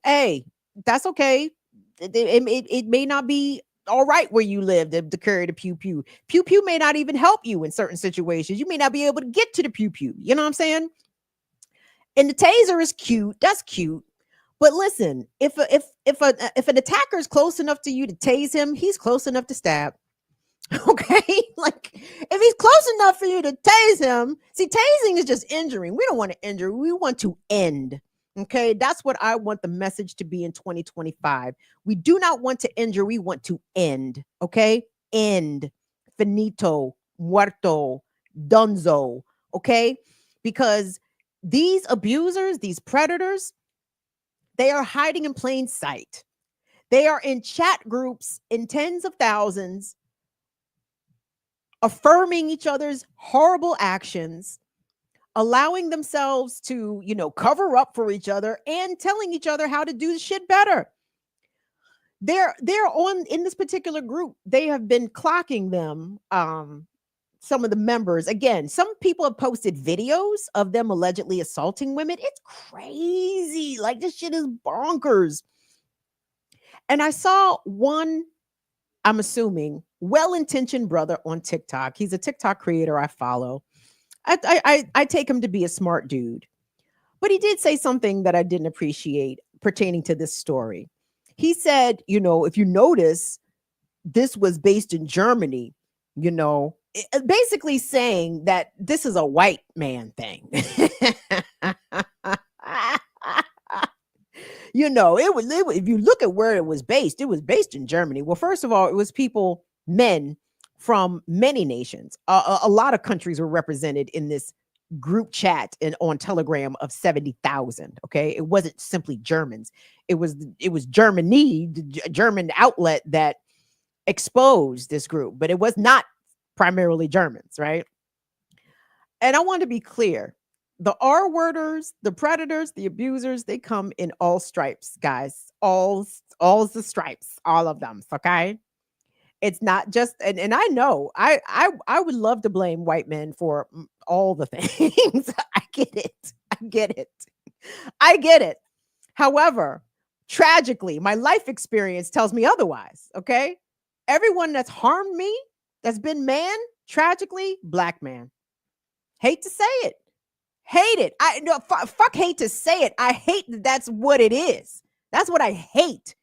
hey, that's okay. It may not be all right where you live to carry the pew pew. Pew pew may not even help you in certain situations. You may not be able to get to the pew pew. You know what I'm saying? And the taser is cute. That's cute. But listen, if an attacker is close enough to you to tase him, he's close enough to stab. Okay, like if he's close enough for you to tase him, see, tasing is just injuring. We don't want to injure. We want to end. Okay, that's what I want the message to be in 2025. We do not want to injure. We want to end. Okay, end, finito, muerto, dunzo. Okay, because these abusers, these predators, they are hiding in plain sight. They are in chat groups in tens of thousands, affirming each other's horrible actions, allowing themselves to, cover up for each other and telling each other how to do the shit better. They're on in this particular group. They have been clocking them. Some of the members, again, some people have posted videos of them allegedly assaulting women. It's crazy. Like this shit is bonkers. And I saw one, I'm assuming, well-intentioned brother on TikTok. He's a TikTok creator I follow. I take him to be a smart dude. But he did say something that I didn't appreciate pertaining to this story. He said, if you notice, this was based in Germany, basically saying that this is a white man thing. If you look at where it was based in Germany. Well, first of all, it was men from many nations. A lot of countries were represented in this group chat and on Telegram of 70,000. Okay, it wasn't simply Germans. It was Germany, the German outlet that exposed this group, but it was not primarily Germans, right? And I want to be clear. The R-worders, the predators, the abusers, they come in all stripes, guys. All the stripes, all of them, okay? It's not just, and I know, I would love to blame white men for all the things. I get get it. I get it. However, tragically, my life experience tells me otherwise. Okay. Everyone that's harmed me, that's been man, tragically, black man. Hate to say it. Hate it. I no fuck hate to say it. I hate that that's what it is. That's what I hate.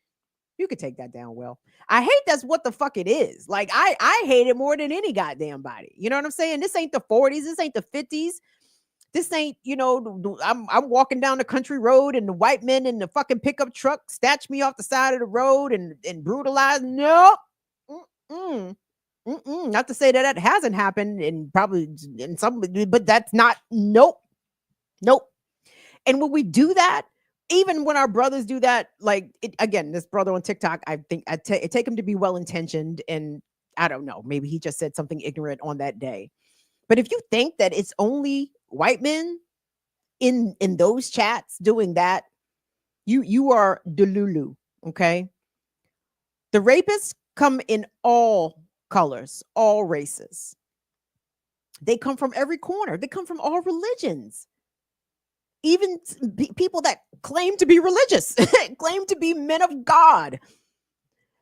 You could take that down, Will. I hate that's what the fuck it is. Like I hate it more than any goddamn body. You know what I'm saying? This ain't the 40s. This ain't the 50s. This ain't, I'm walking down the country road and the white men in the fucking pickup truck snatch me off the side of the road and brutalize. No. Mm-mm. Mm-mm. Not to say that hasn't happened and probably in some, but that's not, nope. And when we do that, even when our brothers do that, like again, this brother on TikTok, I think I take him to be well-intentioned, and I don't know, maybe he just said something ignorant on that day. But if you think that it's only white men in those chats doing that, you are delulu, okay? The rapists come in all colors, all races. They come from every corner. They come from all religions. Even people that claim to be religious, claim to be men of God,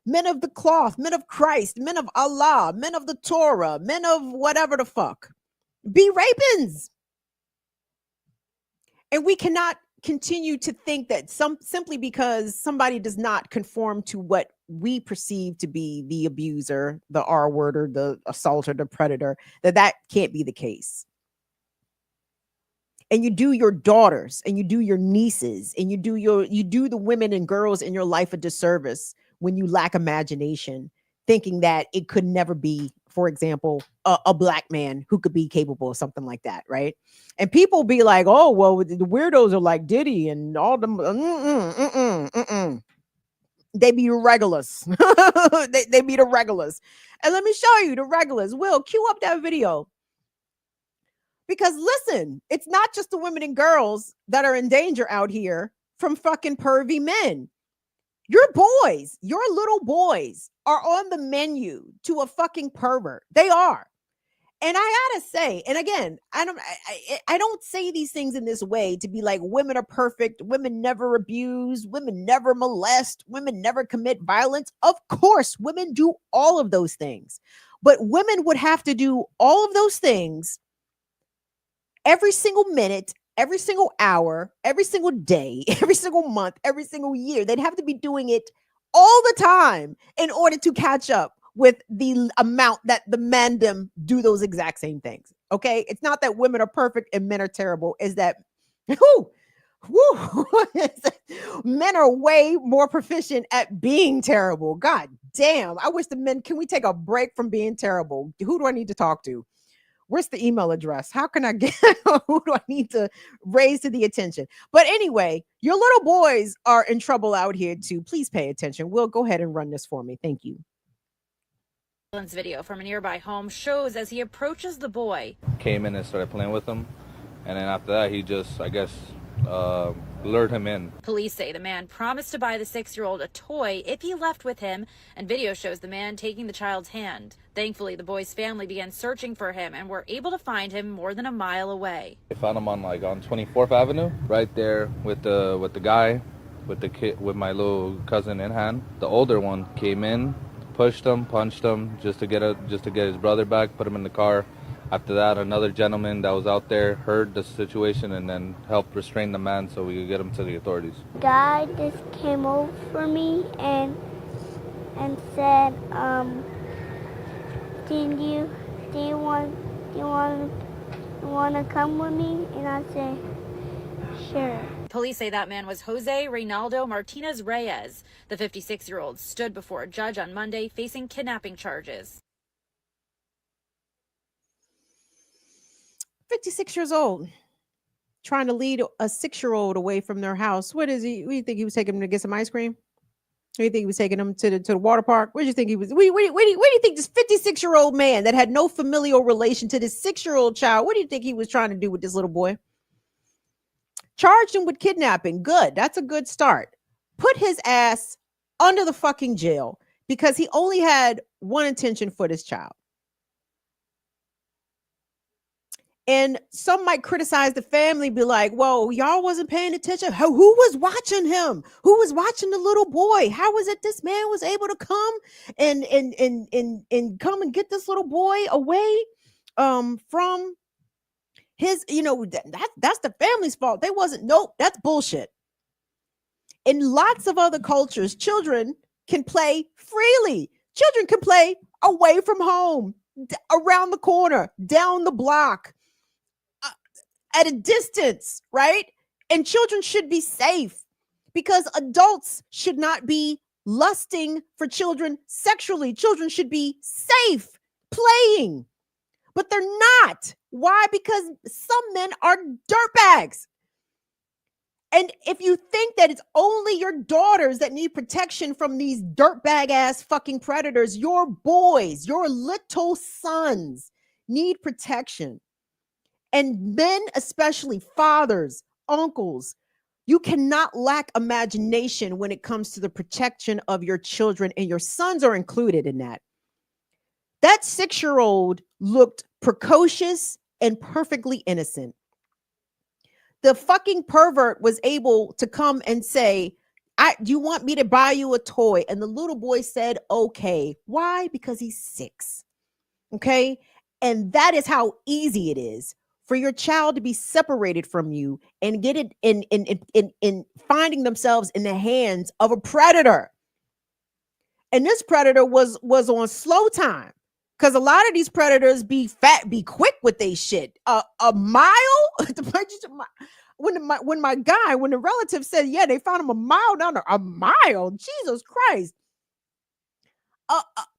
men of the cloth, men of Christ, men of Allah, men of the Torah, men of whatever the fuck, be rapins. And we cannot continue to think that simply because somebody does not conform to what we perceive to be the abuser, the R worder, the assaulter, the predator, that can't be the case. And you do your daughters and you do your nieces and you do the women and girls in your life a disservice when you lack imagination, thinking that it could never be, for example, a black man who could be capable of something like that, right? And people be like, oh, well, the weirdos are like Diddy and all them. They be the regulars. they be the regulars. And let me show you the regulars. Will, cue up that video. Because listen, it's not just the women and girls that are in danger out here from fucking pervy men. Your boys, your little boys are on the menu to a fucking pervert. They are. And I gotta say, and again, I don't say these things in this way to be like women are perfect, women never abuse, women never molest, women never commit violence. Of course, women do all of those things. But women would have to do all of those things every single minute, every single hour, every single day, every single month, every single year. They'd have to be doing it all the time in order to catch up with the amount that the mandem do those exact same things. Okay. It's not that women are perfect and men are terrible. Is that men are way more proficient at being terrible. God damn. I wish the men, can we take a break from being terrible? Who do I need to talk to? Where's the email address? How can I get, who do I need to raise to the attention? But anyway, your little boys are in trouble out here too. Please pay attention. Will, go ahead and run this for me. Thank you. Video from a nearby home shows as he approaches the boy. Came in and started playing with him. And then after that, he just, I guess, lured him in. Police say the man promised to buy the 6-year-old a toy if he left with him, and video shows the man taking the child's hand. Thankfully, the boy's family began searching for him and were able to find him more than a mile away. I found him on 24th Avenue, right there with the guy, with the kid, with my little cousin in hand. The older one came in, pushed him, punched him, just to get his brother back, put him in the car. After that, another gentleman that was out there heard the situation and then helped restrain the man so we could get him to the authorities. Guy just came over me and said, do you want to come with me? And I said, sure. Police say that man was Jose Reynaldo Martinez Reyes. The 56-year-old stood before a judge on Monday facing kidnapping charges. 56 years old, trying to lead a 6-year-old away from their house. What is he? What do you think he was taking him to get some ice cream? What do you think he was taking him to the water park? What do you think he was? Where do you think this 56-year-old man that had no familial relation to this 6-year-old child? What do you think he was trying to do with this little boy? Charged him with kidnapping. Good. That's a good start. Put his ass under the fucking jail because he only had one intention for this child. And some might criticize the family, be like, well, y'all wasn't paying attention. Who was watching him? Who was watching the little boy? How was it this man was able to come and come and get this little boy away from his, that's the family's fault. They wasn't, nope, that's bullshit. In lots of other cultures, children can play freely. Children can play away from home, around the corner, down the block, at a distance, right? And children should be safe because adults should not be lusting for children sexually. Children should be safe playing, but they're not. Why? Because some men are dirtbags. And if you think that it's only your daughters that need protection from these dirtbag ass fucking predators, your boys, your little sons need protection. And men, especially fathers, uncles, you cannot lack imagination when it comes to the protection of your children, and your sons are included in that. That 6-year-old looked precocious and perfectly innocent. The fucking pervert was able to come and say, do you want me to buy you a toy? And the little boy said, okay. Why? Because he's 6. Okay. And that is how easy it is for your child to be separated from you and get it in finding themselves in the hands of a predator. And this predator was on slow time, because a lot of these predators be quick with they shit. A mile? When the relative said, yeah, they found him a mile down there. A mile? Jesus Christ.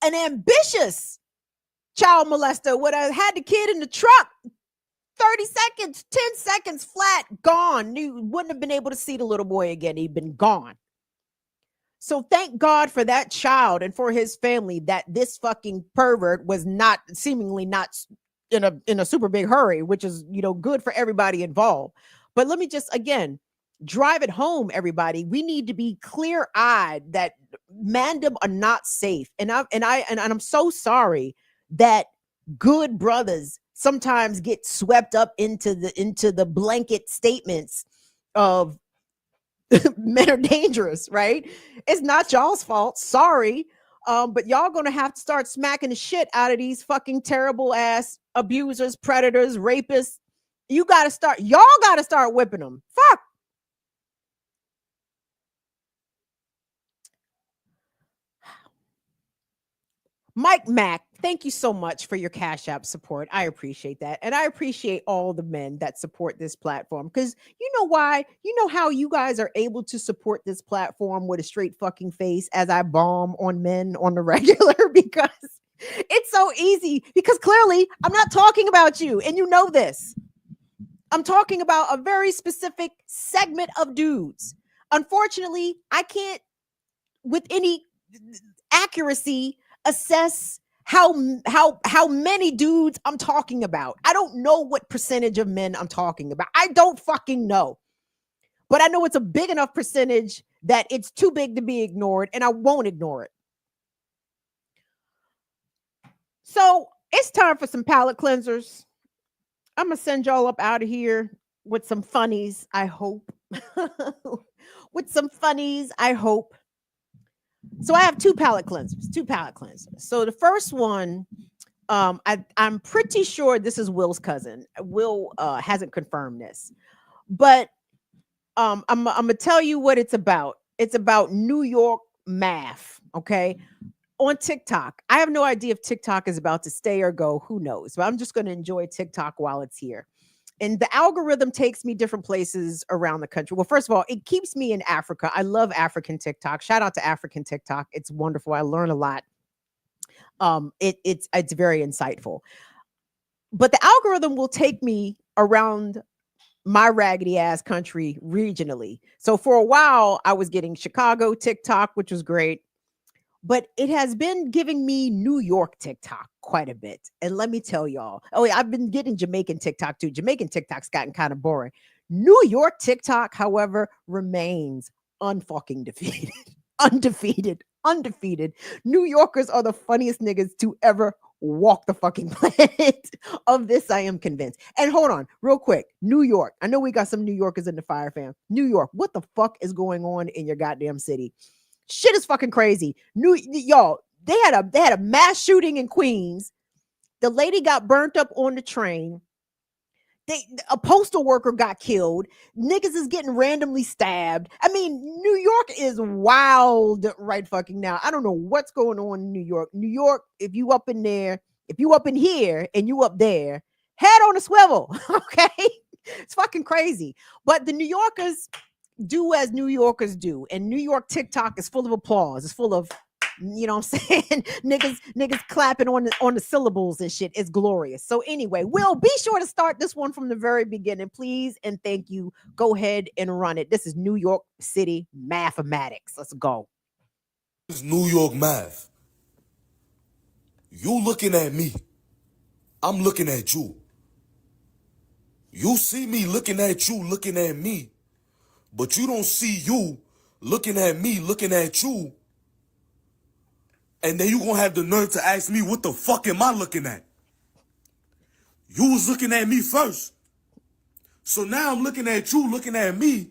An ambitious child molester would have had the kid in the truck 30 seconds, 10 seconds flat, gone. You wouldn't have been able to see the little boy again. He'd been gone. So thank God for that child and for his family that this fucking pervert was seemingly not in a super big hurry, which is, good for everybody involved. But let me just, again, drive it home, everybody. We need to be clear-eyed that mandem are not safe. And I'm so sorry that good brothers sometimes get swept up into the blanket statements of men are dangerous, right? It's not y'all's fault. Sorry. But y'all gonna have to start smacking the shit out of these fucking terrible ass abusers, predators, rapists. Y'all gotta start whipping them. Fuck. Mike Mack, thank you so much for your Cash App support. I appreciate that. And I appreciate all the men that support this platform, because you know why? You know how you guys are able to support this platform with a straight fucking face as I bomb on men on the regular? Because it's so easy, because clearly I'm not talking about you, and you know this. I'm talking about a very specific segment of dudes. Unfortunately, I can't with any accuracy assess how many dudes I'm talking about. I don't know what percentage of men I'm talking about. I don't fucking know. But I know it's a big enough percentage that it's too big to be ignored, and I won't ignore it. So it's time for some palate cleansers. I'm going to send y'all up out of here with some funnies, I hope. With some funnies, I hope. So I have two palate cleansers. So the first one, I'm pretty sure this is Will's cousin. Will hasn't confirmed this, but I'm gonna tell you what it's about. It's about New York math. Okay, on TikTok. I have no idea if TikTok is about to stay or go. Who knows? But I'm just going to enjoy TikTok while it's here. And the algorithm takes me different places around the country. Well, first of all, it keeps me in Africa. I love African TikTok. Shout out to African TikTok. It's wonderful. I learn a lot. It's very insightful. But the algorithm will take me around my raggedy ass country regionally. So for a while, I was getting Chicago TikTok, which was great. But it has been giving me New York TikTok quite a bit. And let me tell y'all, I've been getting Jamaican TikTok too. Jamaican TikTok's gotten kind of boring. New York TikTok, however, remains unfucking defeated. Undefeated. New Yorkers are the funniest niggas to ever walk the fucking planet. Of this, I am convinced. And hold on, real quick. New York. I know we got some New Yorkers in the fire fam. New York, what the fuck is going on in your goddamn city? Shit is fucking crazy. Y'all, they had a mass shooting in Queens. The lady got burnt up on the train. A postal worker got killed. Niggas is getting randomly stabbed. I mean, New York is wild right fucking now. I don't know what's going on in New York. New York, if you up in there, if you up in here and you up there, head on a swivel. Okay. It's fucking crazy. But the New Yorkers do as New Yorkers do. And New York TikTok is full of applause. It's full of, you know what I'm saying? niggas clapping on the syllables and shit. It's glorious. So anyway, Will, be sure to start this one from the very beginning, please. And thank you. Go ahead and run it. This is New York City mathematics. Let's go. This is New York math. You looking at me. I'm looking at you. You see me looking at you, looking at me. But you don't see you looking at me, looking at you. And then you gonna have the nerve to ask me, what the fuck am I looking at? You was looking at me first. So now I'm looking at you, looking at me.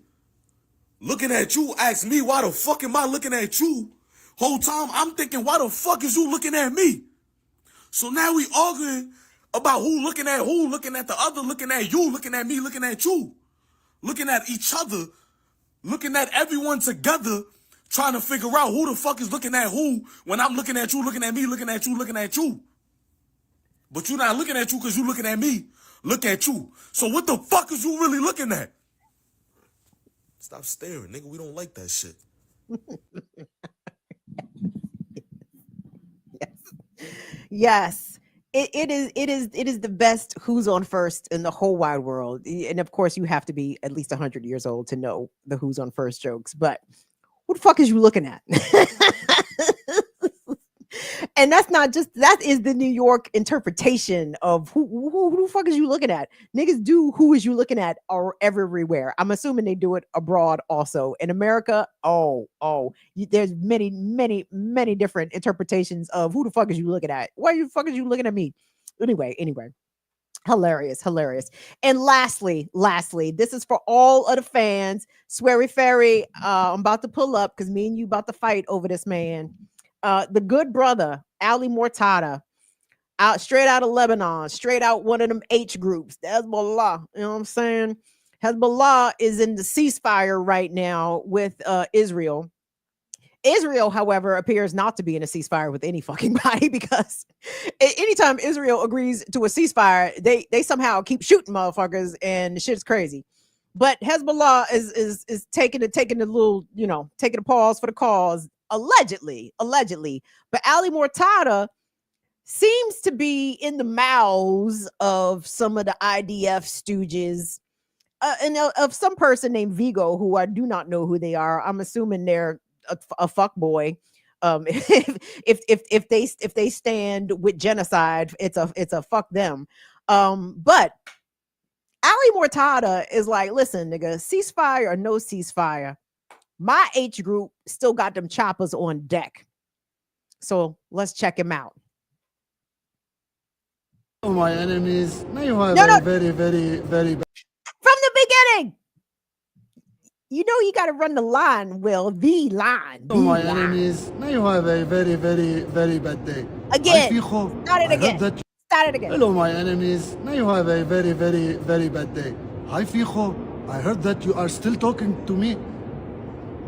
Looking at you, ask me, why the fuck am I looking at you? Whole time I'm thinking, why the fuck is you looking at me? So now we arguing about who, looking at the other, looking at you, looking at me, looking at you. Looking at each other, looking at everyone together, trying to figure out who the fuck is looking at who when I'm looking at you, looking at me, looking at you, looking at you. But you're not looking at you because you're looking at me. Look at you. So what the fuck is you really looking at? Stop staring, nigga. We don't like that shit. Yes. It is the best who's on first in the whole wide world. And of course, you have to be at least 100 years old to know the who's on first jokes. But what the fuck is you looking at? And that's not just, that is the New York interpretation of who the fuck is you looking at? Niggas do who is you looking at are everywhere. I'm assuming they do it abroad also. In America, there's many different interpretations of who the fuck is you looking at? Why the fuck is you looking at me? Anyway. Hilarious. And lastly, this is for all of the fans. Sweary Fairy, I'm about to pull up because me and you about to fight over this man. The good brother, Ali Mortada, straight out of Lebanon, straight out one of them H groups, the Hezbollah. You know what I'm saying? Hezbollah is in the ceasefire right now with Israel. Israel, however, appears not to be in a ceasefire with any fucking body, because anytime Israel agrees to a ceasefire, they somehow keep shooting motherfuckers, and the shit's crazy. But Hezbollah is taking a little, taking a pause for the cause, allegedly. But Ali Mortada seems to be in the mouths of some of the IDF stooges, and of some person named Vigo, who I do not know who they are. I'm assuming they're a fuck boy. If they stand with genocide, it's a fuck them. But Ali Mortada is like, listen, nigga, ceasefire or no ceasefire, my H group still got them choppers on deck. So let's check him out. Oh, my enemies, may you have No. very, very, very bad. From the beginning. You know you got to run the line, Will. The line. Oh, my enemies, may you have a very, very, very bad day. Again. Start it again. Hello, my enemies, may you have a very, very, very bad day. Hi, Fijo. I heard that you are still talking to me.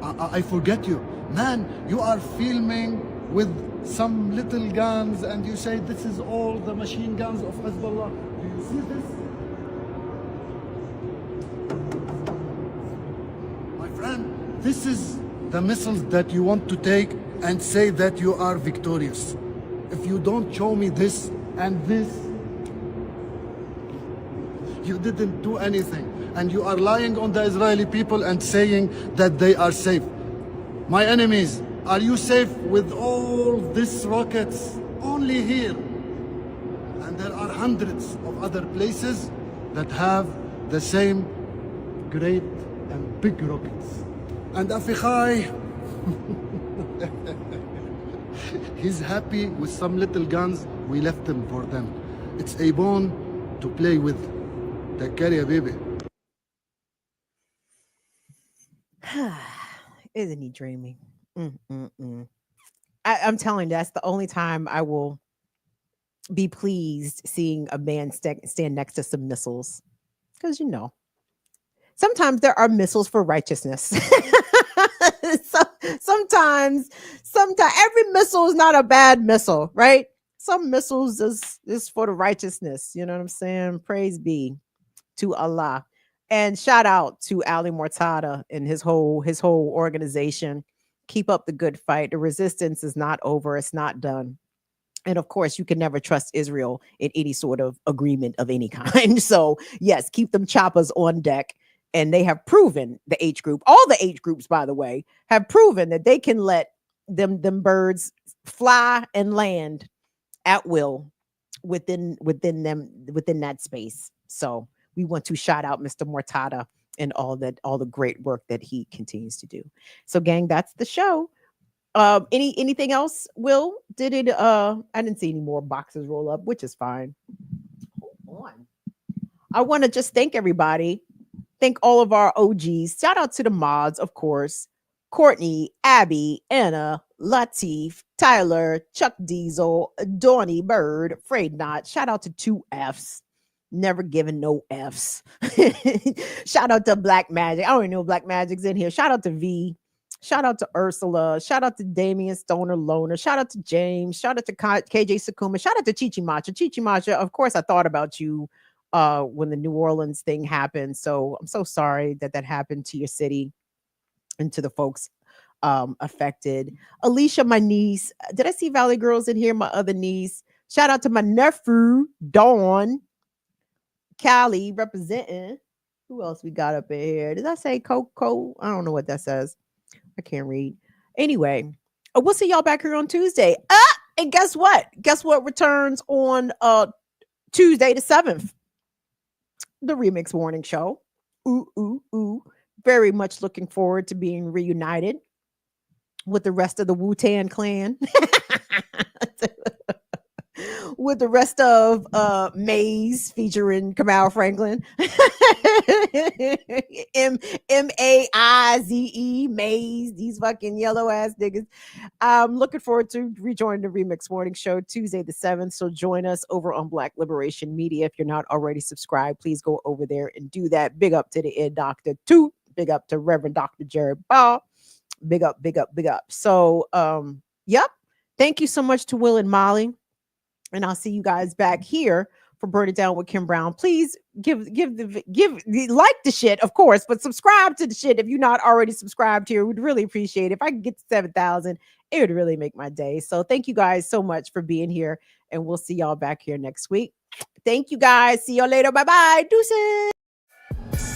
I forget you. Man, you are filming with some little guns and you say this is all the machine guns of Hezbollah. Do you see this? My friend, this is the missiles that you want to take and say that you are victorious. If you don't show me this and this, you didn't do anything. And you are lying on the Israeli people and saying that they are safe. My enemies, are you safe with all these rockets? Only here. And there are hundreds of other places that have the same great and big rockets. And Afichai, he's happy with some little guns We left them for them. It's a bone to play with. Take care, ya baby. Isn't he dreaming? I'm telling you, that's the only time I will be pleased seeing a man stand next to some missiles. Because, sometimes there are missiles for righteousness. Sometimes every missile is not a bad missile, right? Some missiles is for the righteousness. You know what I'm saying? Praise be to Allah. And shout out to Ali Mortada and his whole organization. Keep up the good fight. The resistance is not over. It's not done. And of course, you can never trust Israel in any sort of agreement of any kind. So yes, keep them choppers on deck. And they have proven, the H group, all the H groups, by the way, have proven that they can let them birds fly and land at will within that space. So we want to shout out Mr. Mortada and all the great work that he continues to do. So gang, that's the show. Anything else, Will? Did it I didn't see any more boxes roll up, which is fine. Hold on. I want to just thank everybody. Thank all of our OGs. Shout out to the mods, of course. Courtney, Abby, Anna, Latif, Tyler, Chuck Diesel, Donnie Bird, Afraid Not. Shout out to 2Fs. Never given no Fs. Shout out to Black Magic. I don't even know Black Magic's in here. Shout out to V. Shout out to Ursula. Shout out to Damian Stoner Loner. Shout out to James. Shout out to KJ Sakuma. Shout out to Chichi Macha. Chichi Macha, of course, I thought about you when the New Orleans thing happened. So I'm so sorry that happened to your city and to the folks affected. Alicia, my niece. Did I see Valley Girls in here? My other niece. Shout out to my nephew, Dawn. Callie representing. Who else we got up in here? Did I say Coco? I don't know what that says. I can't read. Anyway, we'll see y'all back here on Tuesday. And guess what? Guess what returns on Tuesday the 7th? The Remix Warning Show. Ooh. Very much looking forward to being reunited with the rest of the Wu-Tang Clan. With the rest of Maze featuring Kamal Franklin. M-A-I-Z-E, Maze, these fucking yellow ass niggas. I'm looking forward to rejoining the Remix Morning Show Tuesday the 7th. So join us over on Black Liberation Media. If you're not already subscribed, please go over there and do that. Big up to the Ed Doctor too. Big up to Reverend Dr. Jared Ball. Big up. So yep. Thank you so much to Will and Molly. And I'll see you guys back here for Burn It Down with Kim Brown. Please give like the shit, of course, but subscribe to the shit if you're not already subscribed here. We'd really appreciate it. If I could get to 7,000, it would really make my day. So thank you guys so much for being here, and we'll see y'all back here next week. Thank you guys. See y'all later. Bye-bye. Deuces.